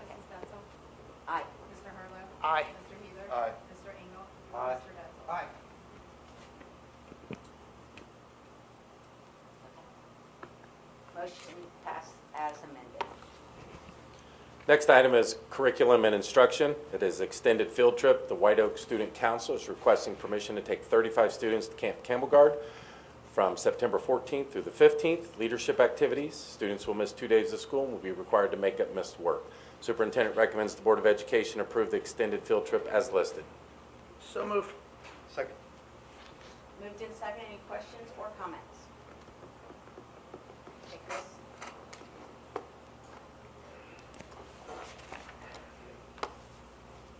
Mrs. Detzel? Aye. Mr. Harlow? Aye. Mr. Heather? Aye. Mr. Engel? Aye. Mr. Detzel? Aye. Motion passed as amended. Next item is curriculum and instruction. It is extended field trip. The White Oak Student Council is requesting permission to take 35 students to Camp Campbell Guard from September 14th through the 15th. Leadership activities. Students will miss 2 days of school and will be required to make up missed work. Superintendent recommends the Board of Education approve the extended field trip as listed. So moved. Second. Moved in second. Any questions or comments? Okay, Chris.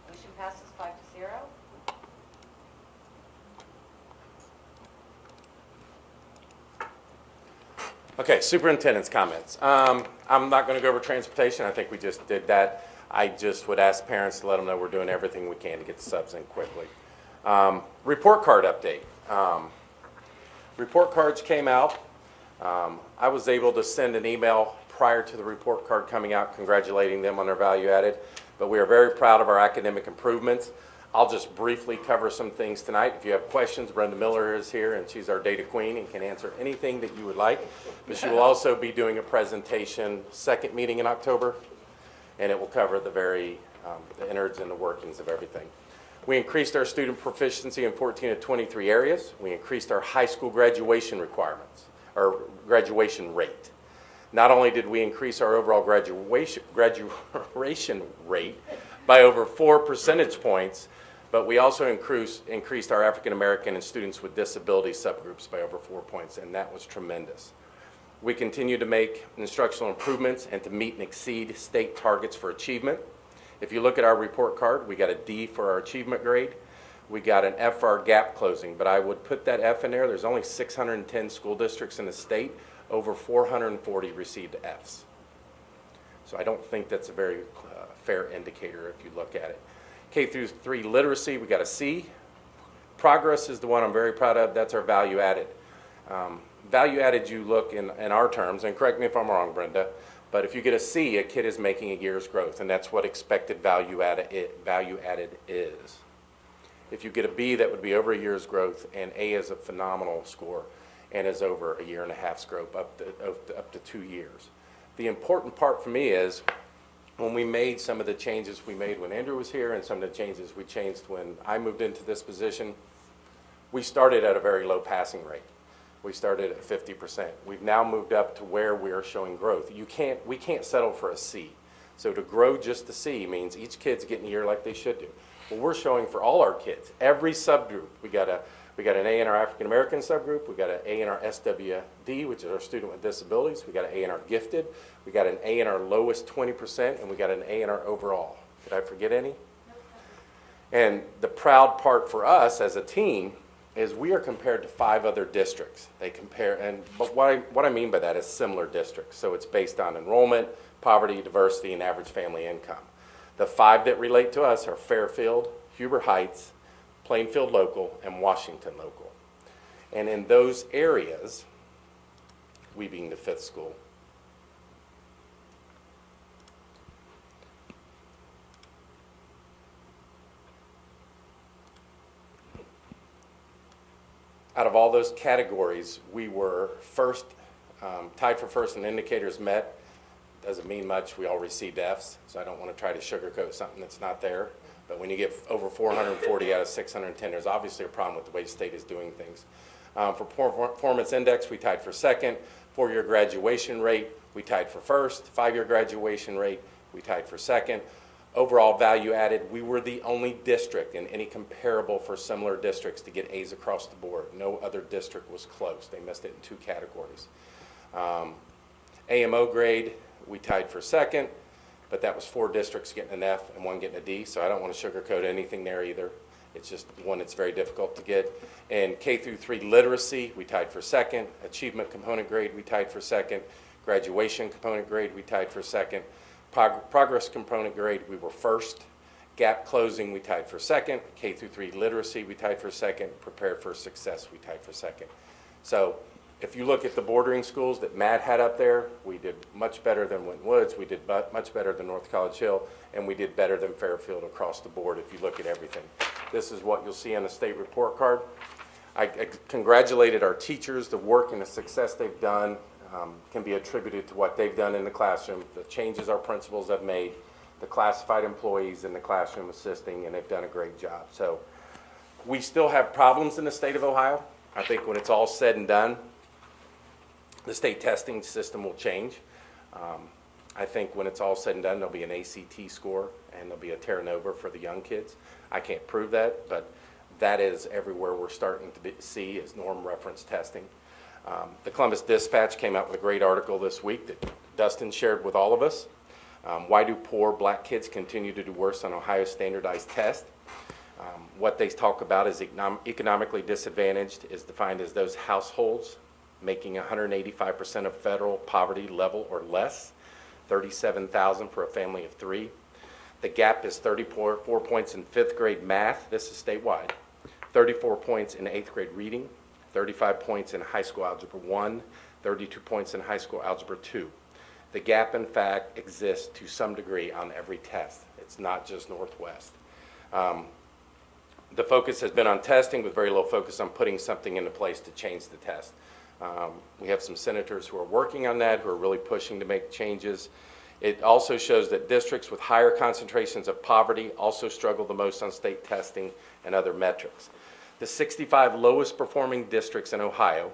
Motion passes 5-0. Okay, superintendent's comments. I'm not going to go over transportation. I think we just did that. I just would ask parents to let them know we're doing everything we can to get the subs in quickly. Report card update. Report cards came out. I was able to send an email prior to the report card coming out congratulating them on their value added, but we are very proud of our academic improvements. I'll just briefly cover some things tonight. If you have questions, Brenda Miller is here, and she's our data queen and can answer anything that you would like. But she will also be doing a presentation, second meeting in October, and it will cover the innards and the workings of everything. We increased our student proficiency in 14 of 23 areas. We increased our high school graduation requirements, or graduation rate. Not only did we increase our overall graduation rate by over 4 percentage points, but we also increased our African American and students with disability subgroups by over 4 points, and that was tremendous. We continue to make instructional improvements and to meet and exceed state targets for achievement. If you look at our report card, we got a D for our achievement grade. We got an F for our gap closing, but I would put that F in there. There's only 610 school districts in the state. Over 440 received Fs. So I don't think that's a very fair indicator if you look at it. K through 3 literacy, we got a C. Progress is the one I'm very proud of. That's our value added. Value added, you look in our terms, and correct me if I'm wrong, Brenda, but if you get a C, a kid is making a year's growth, and that's what expected value added is. If you get a B, that would be over a year's growth, and A is a phenomenal score and is over a year and a half's growth, up to 2 years. The important part for me is when we made some of the changes we made when Andrew was here and some of the changes we changed when I moved into this position, we started at a very low passing rate. We started at 50%. We've now moved up to where we are showing growth. We can't settle for a C. So to grow just to C means each kid's getting a year like they should do. Well, we're showing for all our kids, every subgroup. We got an A in our African American subgroup. We got an A in our SWD, which is our student with disabilities. We got an A in our gifted. We got an A in our lowest 20%, and we got an A in our overall. Did I forget any? And the proud part for us as a team is we are compared to 5 other districts. They compare, but what I mean by that is similar districts. So it's based on enrollment, poverty, diversity, and average family income. The 5 that relate to us are Fairfield, Huber Heights, Plainfield Local, and Washington Local. And in those areas, we being the 5th school, out of all those categories, we were first, tied for first in indicators met. Doesn't mean much. We all received Fs, so I don't want to try to sugarcoat something that's not there. But when you get over 440 out of 610, there's obviously a problem with the way the state is doing things. For performance index, we tied for second. 4-year graduation rate, we tied for first. 5-year graduation rate, we tied for second. Overall value added, we were the only district in any comparable for similar districts to get A's across the board. No other district was close. They missed it in 2 categories. AMO grade, we tied for second, but that was 4 districts getting an F and 1 getting a D, so I don't want to sugarcoat anything there either. It's just one that's very difficult to get. And K through 3 literacy, we tied for second. Achievement component grade, we tied for second. Graduation component grade, we tied for second. Progress component grade, we were first. Gap closing, we tied for second. K through 3 literacy, we tied for second. Prepare for success, we tied for second. So if you look at the bordering schools that Matt had up there, we did much better than Winton Woods, we did much better than North College Hill, and we did better than Fairfield across the board if you look at everything. This is what you'll see on the state report card. I congratulated our teachers. The work and the success they've done can be attributed to what they've done in the classroom, the changes our principals have made, the classified employees in the classroom assisting, and they've done a great job. So we still have problems in the state of Ohio. I think when it's all said and done, the state testing system will change. I think when it's all said and done, there'll be an ACT score and there'll be a Terra Nova for the young kids. I can't prove that, but that is everywhere we're starting to see is norm reference testing. The Columbus Dispatch came out with a great article this week that Dustin shared with all of us. Why do poor black kids continue to do worse on Ohio's standardized test? What they talk about is economically disadvantaged is defined as those households making 185% of federal poverty level or less, 37,000 for a family of 3. The gap is 34 points in 5th grade math. This is statewide. 34 points in 8th grade reading, 35 points in high school algebra 1, 32 points in high school algebra 2. The gap, in fact, exists to some degree on every test. It's not just Northwest. The focus has been on testing with very low focus on putting something into place to change the test. We have some senators who are working on that, who are really pushing to make changes. It also shows that districts with higher concentrations of poverty also struggle the most on state testing and other metrics. The 65 lowest performing districts in Ohio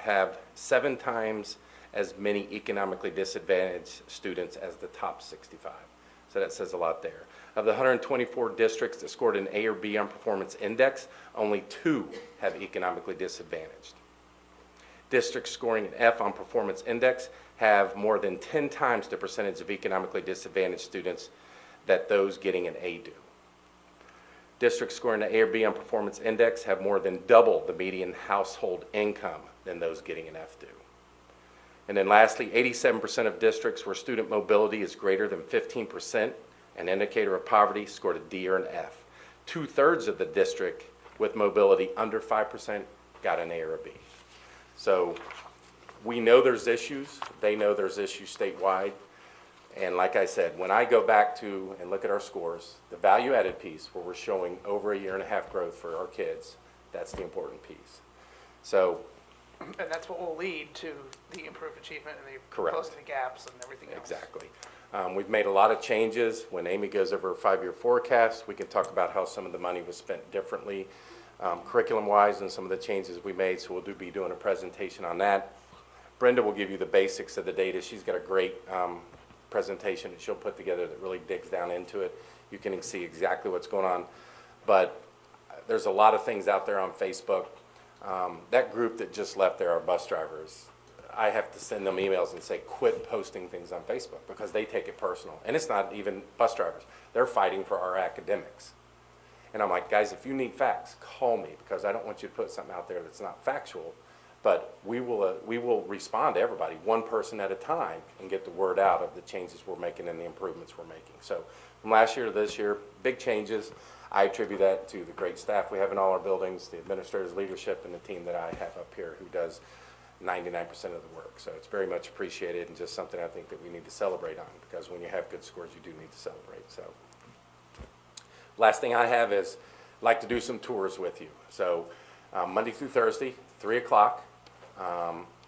have 7 times as many economically disadvantaged students as the top 65. So that says a lot there. Of the 124 districts that scored an A or B on performance index, only 2 have economically disadvantaged. Districts scoring an F on performance index have more than 10 times the percentage of economically disadvantaged students that those getting an A do. Districts scoring an A or B on performance index have more than double the median household income than those getting an F do. And then lastly, 87% of districts where student mobility is greater than 15%, an indicator of poverty, scored a D or an F. 2/3 of the district with mobility under 5% got an A or a B. So we know there's issues. They know there's issues statewide. And like I said, when I go back to and look at our scores, the value-added piece where we're showing over 1.5 years growth for our kids, that's the important piece. So, And that's what will lead to the improved achievement and the Correct. closing the gaps and everything else. exactly. We've made a lot of changes. When Amy goes over a 5-year forecast, we can talk about how some of the money was spent differently, curriculum-wise, and some of the changes we made. So we'll be doing a presentation on that. Brenda will give you the basics of the data. She's got a great presentation that she'll put together that really digs down into it. You can see exactly what's going on. But there's a lot of things out there on Facebook. That group that just left there, our bus drivers, I have to send them emails and say, quit posting things on Facebook because they take it personal. And it's not even bus drivers. They're fighting for our academics. And I'm like, guys, if you need facts, call me because I don't want you to put something out there that's not factual. But we will respond to everybody, one person at a time, and get the word out of the changes we're making and the improvements we're making. So from last year to this year, big changes. I attribute that to the great staff we have in all our buildings, the administrators' leadership, and the team that I have up here who does 99% of the work. So it's very much appreciated and just something I think that we need to celebrate on because when you have good scores, you do need to celebrate. So last thing I have is I'd like to do some tours with you. So Monday through Thursday, 3 o'clock.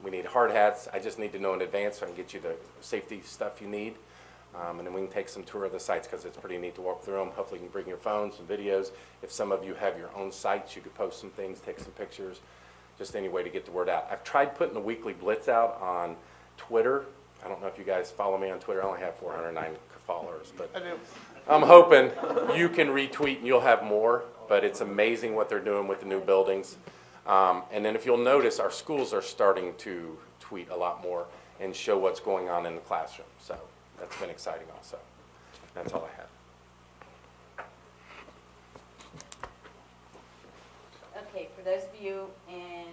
We need hard hats. I just need to know in advance so I can get you the safety stuff you need. And then we can take some tour of the sites because it's pretty neat to walk through them. Hopefully you can bring your phones and videos. If some of you have your own sites, you could post some things, take some pictures, just any way to get the word out. I've tried putting the weekly blitz out on Twitter. I don't know if you guys follow me on Twitter. I only have 409 followers, but I do. I'm hoping you can retweet and you'll have more, but it's amazing what they're doing with the new buildings. And then if you'll notice, our schools are starting to tweet a lot more and show what's going on in the classroom. So that's been exciting also. That's all I have. Okay, for those of you in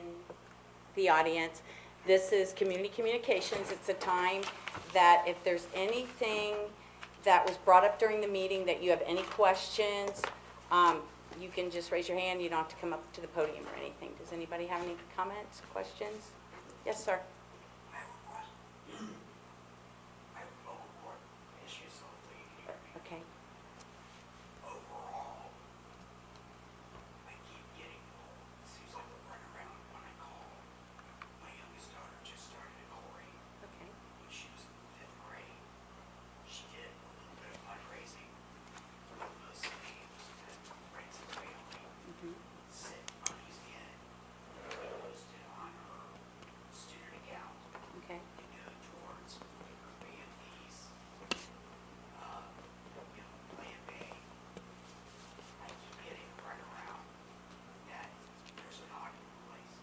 the audience, this is community communications. It's a time that if there's anything that was brought up during the meeting that you have any questions, you can just raise your hand. You don't have to come up to the podium or anything. Does anybody have any comments, questions? Yes, sir. Okay. Overall, I keep getting seems like a runaround when I call. My youngest daughter just started at Corey. Okay. When she was in 5th grade, she did a little bit of fundraising with those names and friends and family. Sent monies in, posted on her student account. Okay. To go towards her band fees. Plan B. I keep getting a runaround that there's an audit in place.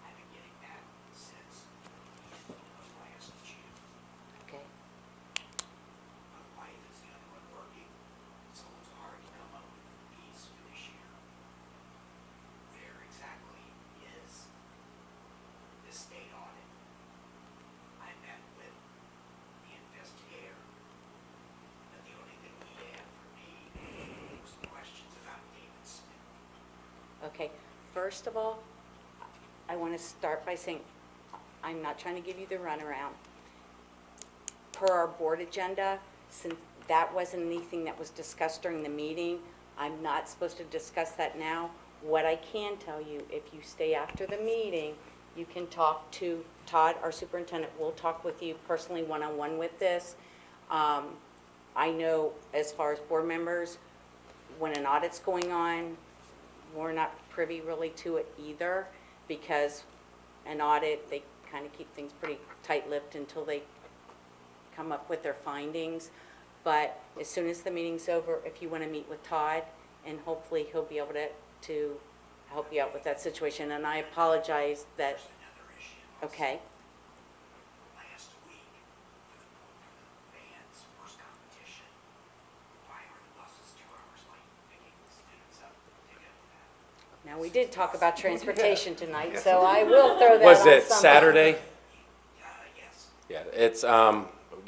I've been getting that since the end of last June. Okay. My wife is the only one working, so it's hard to come up with fees for this year. Where exactly is the state audit? I met with the investigator. But the only thing he had for me was questions about David Smith. Okay, first of all, I want to start by saying, I'm not trying to give you the runaround. Per our board agenda, since that wasn't anything that was discussed during the meeting, I'm not supposed to discuss that now. What I can tell you, if you stay after the meeting, you can talk to Todd, our superintendent. We'll talk with you personally one-on-one with this. I know as far as board members, when an audit's going on, we're not privy really to it either, because an audit, they kind of keep things pretty tight-lipped until they come up with their findings. But as soon as the meeting's over, if you want to meet with Todd, and hopefully he'll be able to help you out with that situation. And I apologize that, okay. Last week, for the band's first competition, why are the buses 2 hours late picking the students up to go to that? Now, we did talk about transportation tonight, so I will throw that on Was it somebody. Saturday? Yes. Yeah, it's,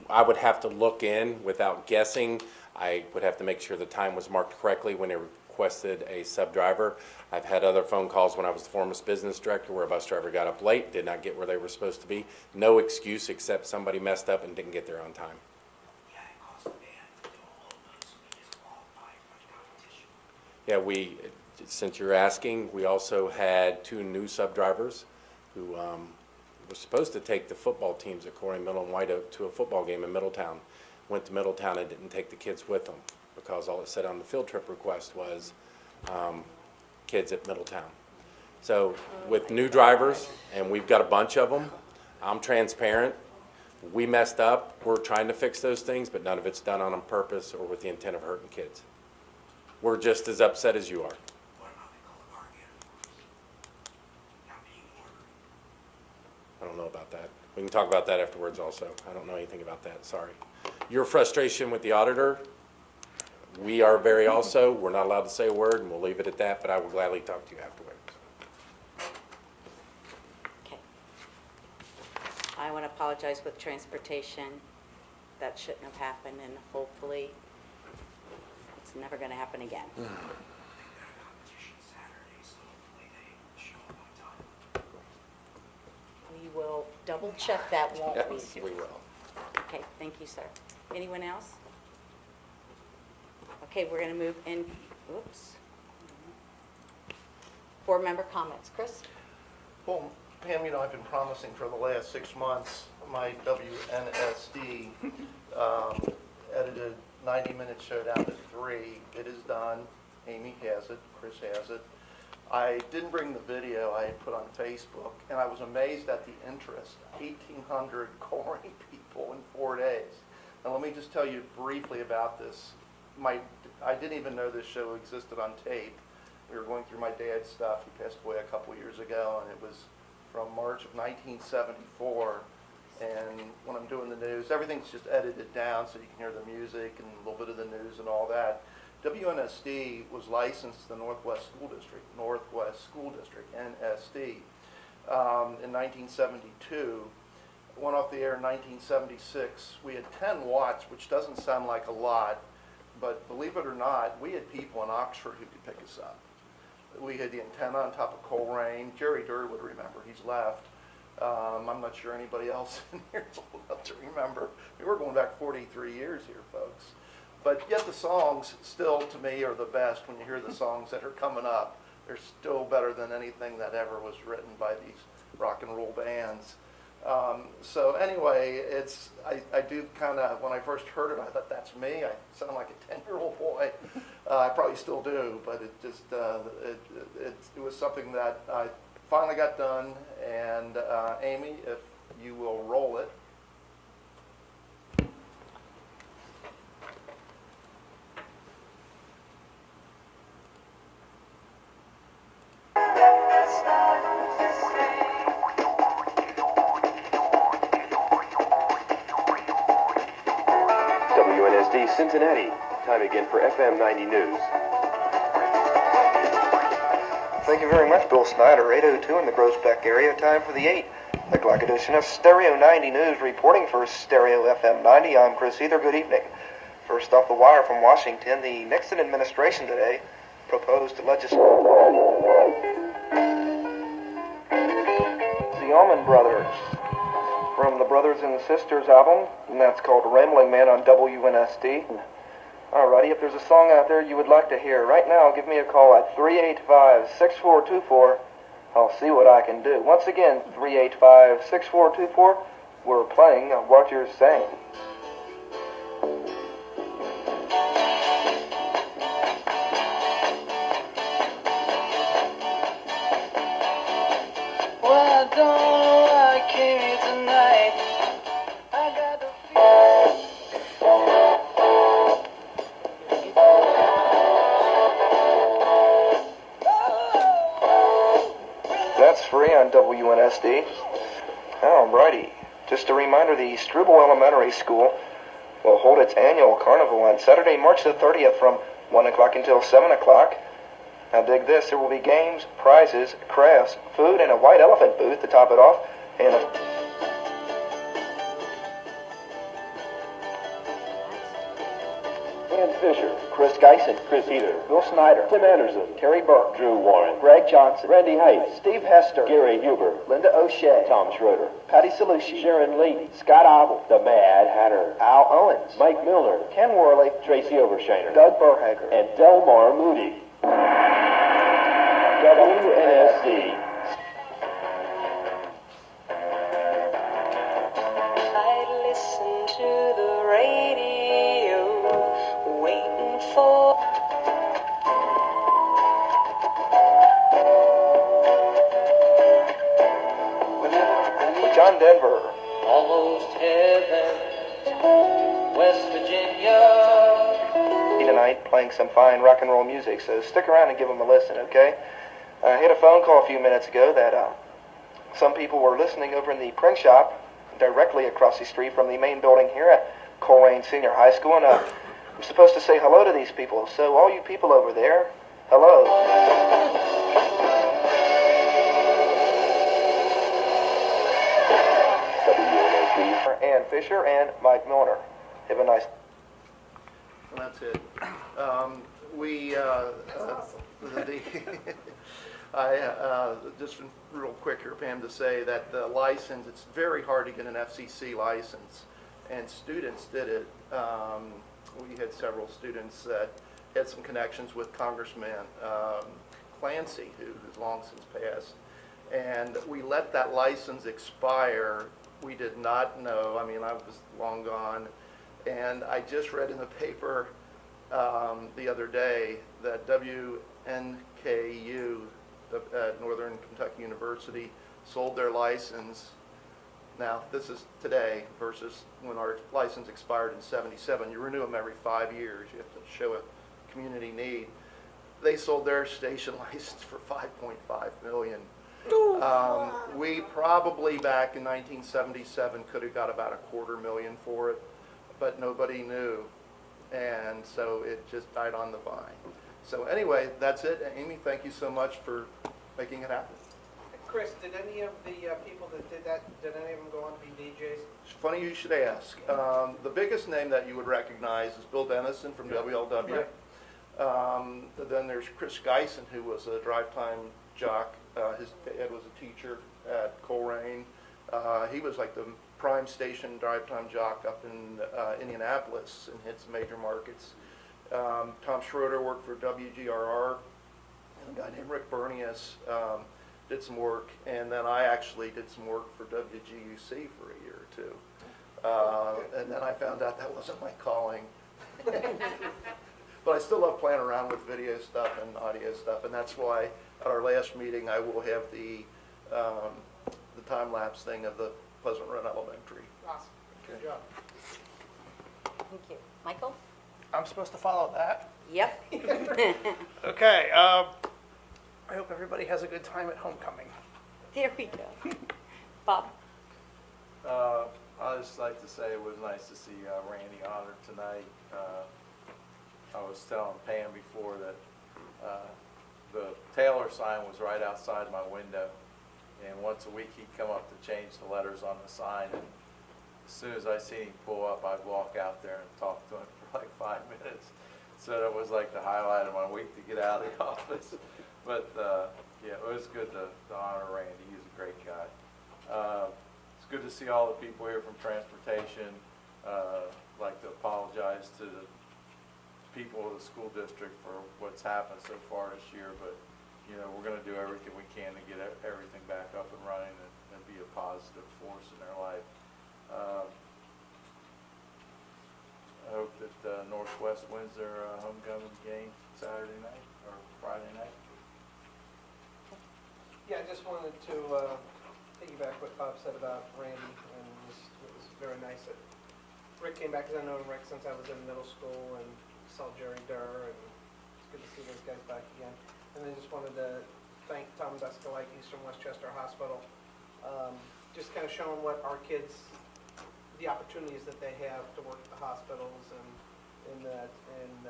I would have to look in without guessing. I would have to make sure the time was marked correctly when they requested a sub-driver. I've had other phone calls when I was the former business director where a bus driver got up late, did not get where they were supposed to be. No excuse except somebody messed up and didn't get there on time. Yeah, it costs the band to do all those who is qualified for the competition. Yeah, since you're asking, we also had 2 new sub-drivers who were supposed to take the football teams at Corey Middle and White Oak to a football game in Middletown. Went to Middletown and didn't take the kids with them because all it said on the field trip request was kids at Middletown. So with new drivers, and we've got a bunch of them, I'm transparent. We messed up. We're trying to fix those things, but none of it's done on purpose or with the intent of hurting kids. We're just as upset as you are. What about the color guard uniforms not being ordered? I don't know about that. We can talk about that afterwards also. I don't know anything about that, sorry. Your frustration with the auditor, we are very also. We're not allowed to say a word, and we'll leave it at that, but I will gladly talk to you afterwards. Okay. I want to apologize with transportation. That shouldn't have happened, and hopefully it's never going to happen again. They've got a competition Saturday, so hopefully they show up on time. We will double check that, won't we? Yes, we will. Okay, thank you, sir. Anyone else? Okay, we're going to move in, oops. Board member comments. Chris? Well, Pam, you know, I've been promising for the last 6 months my WNSD edited 90-minute showdown to 3. It is done. Amy has it. Chris has it. I didn't bring the video I had put on Facebook, and I was amazed at the interest. 1,800 Corey people in 4 days. Now, let me just tell you briefly about this. I didn't even know this show existed on tape. We were going through my dad's stuff. He passed away a couple years ago, and it was from March of 1974. And when I'm doing the news, everything's just edited down so you can hear the music and a little bit of the news and all that. WNSD was licensed to the Northwest School District, NSD, in 1972. Went off the air in 1976. We had 10 watts, which doesn't sound like a lot, but believe it or not, we had people in Oxford who could pick us up. We had the antenna on top of Coleraine. Jerry Durr would remember. He's left. I'm not sure anybody else in here is old enough to remember. We were going back 43 years here, folks. But yet the songs still, to me, are the best. When you hear the songs that are coming up, they're still better than anything that ever was written by these rock and roll bands. So anyway, I do kind of, when I first heard it, I thought, that's me. I sound like a 10-year-old boy. I probably still do, but it just, it was something that I finally got done. And Amy, if you will roll it. WNSD Cincinnati. Time again for FM 90 News. Thank you very much, Bill Snyder. 8:02 in the Groesbeck area. Time for the 8 o'clock edition of Stereo 90 News. Reporting for Stereo FM 90, I'm Chris Either. Good evening. First off the wire from Washington, the Nixon administration today proposed legislation. The Allman Brothers from the Brothers and Sisters album, and that's called Rambling Man on WNSD. Alrighty, if there's a song out there you would like to hear right now, give me a call at 385-6424. I'll see what I can do. Once again, 385-6424. We're playing What You're Saying. Well, I don't know why I came here tonight. I got the That's free on WNSD. Alrighty. Just a reminder, the Struble Elementary School will hold its annual carnival on Saturday, March the 30th from 1 o'clock until 7 o'clock. Now dig this, there will be games, prizes, crafts, food, and a white elephant booth to top it off. And Ann Fisher, Chris Geisen, Chris Heather, Bill Snyder, Tim Anderson, Terry Burke, Drew Warren, Greg Johnson, Randy Heights, Steve Hester, Gary Huber, Linda O'Shea, Tom Schroeder, Patty Salucci, Sharon Lee, Scott Abel, The Mad Hatter, Al Owens, Mike Milner, Ken Worley, Tracy Overshainer, Doug Burhager, and Delmar Moody. WNSD. I listen to the radio, waiting for. John Denver. Almost heaven, West Virginia. Tonight, playing some fine rock and roll music, so stick around and give them a listen, okay? I had a phone call a few minutes ago that some people were listening over in the print shop directly across the street from the main building here at Coleraine Senior High School, and I'm supposed to say hello to these people. So all you people over there, hello. Ann Fisher and Mike Milner. Have a nice. That's it. Just real quick here, Pam, to say that the license, it's very hard to get an FCC license, and students did it. We had several students that had some connections with Congressman Clancy, who's long since passed, and we let that license expire. We did not know. I mean, I was long gone. And I just read in the paper the other day that WNKU, Northern Kentucky University, sold their license. Now, this is today versus when our license expired in '77. You renew them every 5 years. You have to show a community need. They sold their station license for $5.5 million. We probably back in 1977 could have got about $250,000 for it, but nobody knew, and so it just died on the vine. So anyway, that's it. Amy, thank you so much for making it happen. Chris, did any of the people that did that, did any of them go on to be DJs? It's funny you should ask. The biggest name that you would recognize is Bill Dennison from WLW. Right. Then there's Chris Geisen, who was a drive time jock. His dad was a teacher at Coleraine. He was like the prime station drive time jock up in Indianapolis and hit some major markets. Tom Schroeder worked for WGRR, and a guy named Rick Bernius did some work, and then I actually did some work for WGUC for a year or two. And then I found out that wasn't my calling. But I still love playing around with video stuff and audio stuff, and that's why at our last meeting I will have the time-lapse thing of the Pleasant Run Elementary. Awesome. Good job. Thank you. Michael? I'm supposed to follow that? Yep. Okay, I hope everybody has a good time at homecoming. There we go. Bob? I'd just like to say it was nice to see Randy honored tonight. I was telling Pam before that the Taylor sign was right outside my window, and once a week he'd come up to change the letters on the sign, and as soon as I see him pull up, I'd walk out there and talk to him for like 5 minutes. So that was like the highlight of my week to get out of the office. But yeah, it was good to honor Randy. He's a great guy. It's good to see all the people here from transportation. I'd like to apologize to the people of the school district for what's happened so far this year, but, you know, we're gonna do everything we can to get everything back up and running and be a positive force in their life. I hope that Northwest wins their homecoming game Saturday night or Friday night. Yeah, I just wanted to piggyback what Bob said about Randy, and it was very nice that Rick came back, because I've known Rick since I was in middle school, and saw Jerry Durr, and it's good to see those guys back again. And I just wanted to thank Tom Duskalakis from Westchester Hospital, just kind of showing what our kids, the opportunities that they have to work at the hospitals and that. And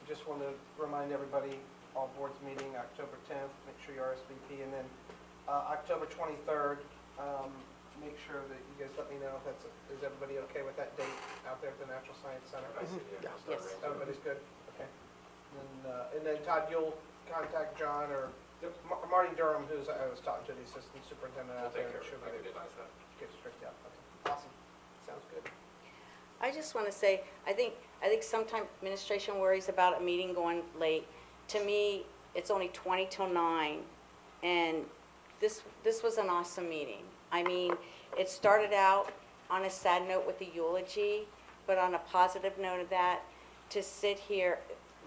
just want to remind everybody, all boards meeting October 10th, make sure you RSVP. And then October 23rd, make sure that you guys let me know if is everybody okay with that date out there at the Natural Science Center? Yes. Everybody's good? Okay. And then Todd, you'll contact John or Marty Durham, who's I was talking to, the assistant superintendent out there. She'll get it straightened out. Okay. Awesome. Sounds good. I just want to say, I think sometimes administration worries about a meeting going late. To me, it's only 20 till 9, and this was an awesome meeting. I mean, it started out on a sad note with the eulogy, but on a positive note of that, to sit here,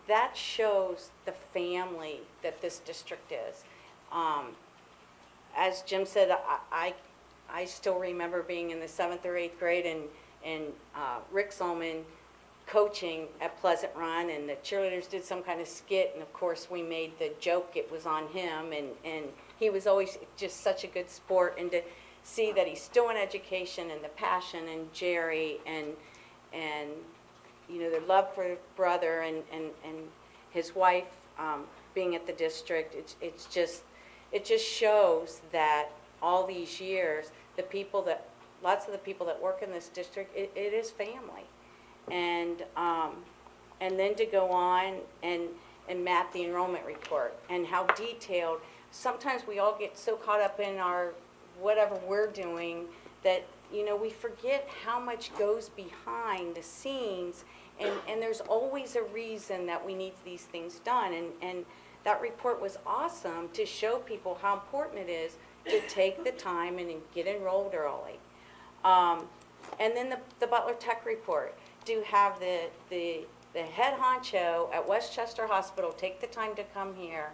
that shows the family that this district is. As Jim said, I still remember being in the 7th or 8th grade and Rick Solman coaching at Pleasant Run, and the cheerleaders did some kind of skit, and of course we made the joke it was on him, and he was always just such a good sport. And to see that he's still in education, and the passion, and Jerry, and you know, their love for brother and his wife being at the district, it just shows that all these years, lots of the people that work in this district, it is family. And then to go on and map the enrollment report and how detailed, sometimes we all get so caught up in our whatever we're doing that, you know, we forget how much goes behind the scenes, and there's always a reason that we need these things done. And that report was awesome to show people how important it is to take the time and get enrolled early. And then the Butler Tech report, to have the head honcho at Westchester Hospital take the time to come here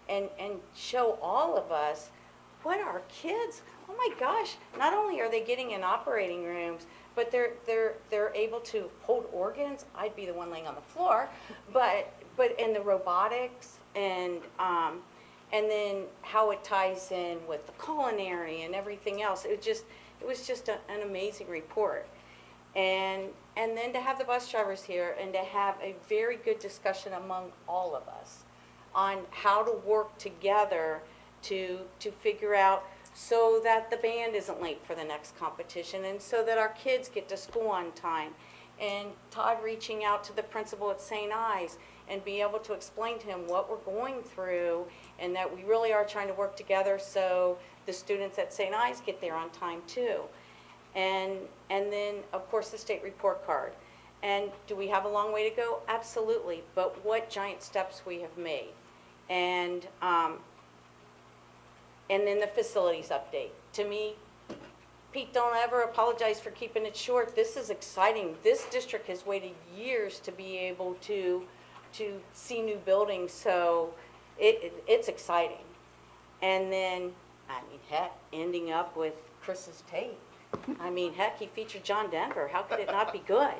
and show all of us what our kids, oh my gosh, not only are they getting in operating rooms, but they're able to hold organs. I'd be the one laying on the floor, but in the robotics and then how it ties in with the culinary and everything else. It was just an amazing report. And then to have the bus drivers here and to have a very good discussion among all of us on how to work together to figure out so that the band isn't late for the next competition and so that our kids get to school on time. And Todd reaching out to the principal at St. Ives and be able to explain to him what we're going through and that we really are trying to work together so the students at St. Ives get there on time too. And then, of course, the state report card. And do we have a long way to go? Absolutely. But what giant steps we have made. And then the facilities update. To me, Pete, don't ever apologize for keeping it short. This is exciting. This district has waited years to be able to see new buildings, so it's exciting. And then, I mean, heck, ending up with Chris's tape. I mean, heck, he featured John Denver. How could it not be good?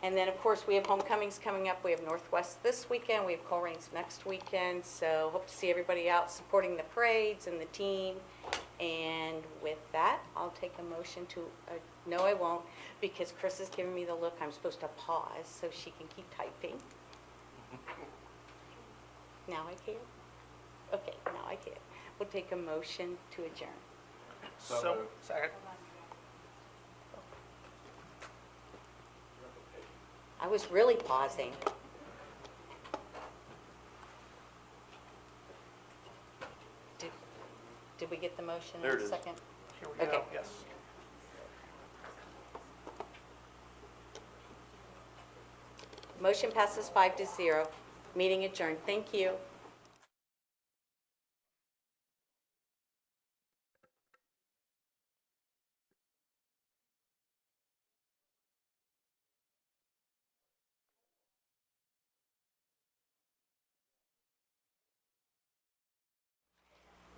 And then, of course, we have homecomings coming up. We have Northwest this weekend. We have Colerain's next weekend. So hope to see everybody out supporting the parades and the team. And with that, I'll take a motion to, no, I won't, because Chris is giving me the look. I'm supposed to pause so she can keep typing. Now I can? Okay, now I can. We'll take a motion to adjourn. So, second. I was really pausing. Did we get the motion in a second? Here we go, yes. Motion passes 5-0. Meeting adjourned. Thank you.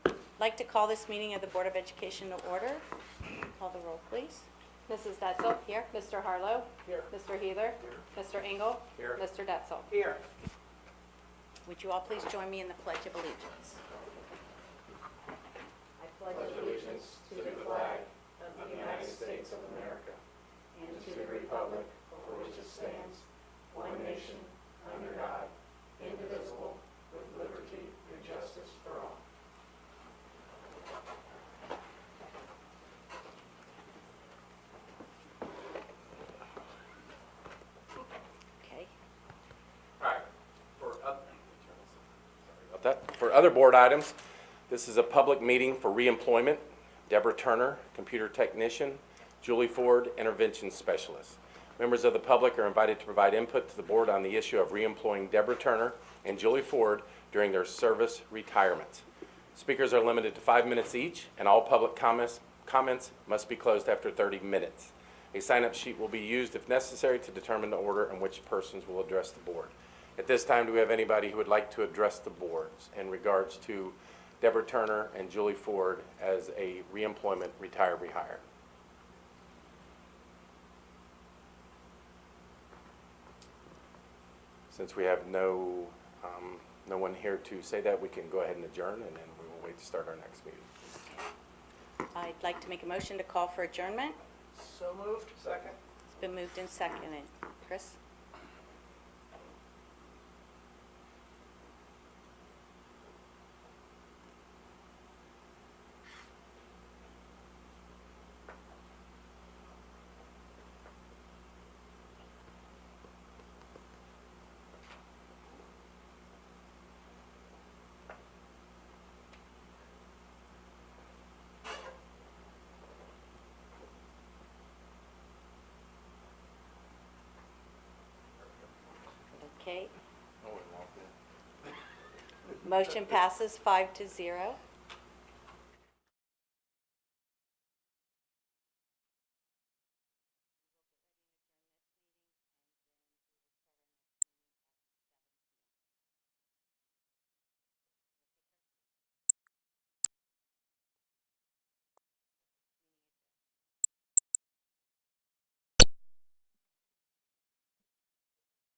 I'd like to call this meeting of the Board of Education to order. Call the roll, please. Mrs. Detzel? Here. Mr. Harlow? Here. Mr. Heather? Mr. Engel? Here. Mr. Detzel? Here. Would you all please join me in the Pledge of Allegiance? I pledge allegiance to the flag of the United States of America and to the republic for which it stands, one nation, under God, indivisible, with liberty and justice for all. Okay. All right. For other board items, this is a public meeting for reemployment. Deborah Turner, computer technician. Julie Ford, intervention specialist. Members of the public are invited to provide input to the board on the issue of reemploying Deborah Turner and Julie Ford during their service retirements. Speakers are limited to 5 minutes each, and all public comments must be closed after 30 minutes. A sign-up sheet will be used if necessary to determine the order in which persons will address the board. At this time, do we have anybody who would like to address the boards in regards to Deborah Turner and Julie Ford as a reemployment retire-rehire? Since we have no one here to say that, we can go ahead and adjourn, and then we will wait to start our next meeting. I'd like to make a motion to call for adjournment. So moved. Second. It's been moved and seconded. Chris? Okay. Motion passes 5-0.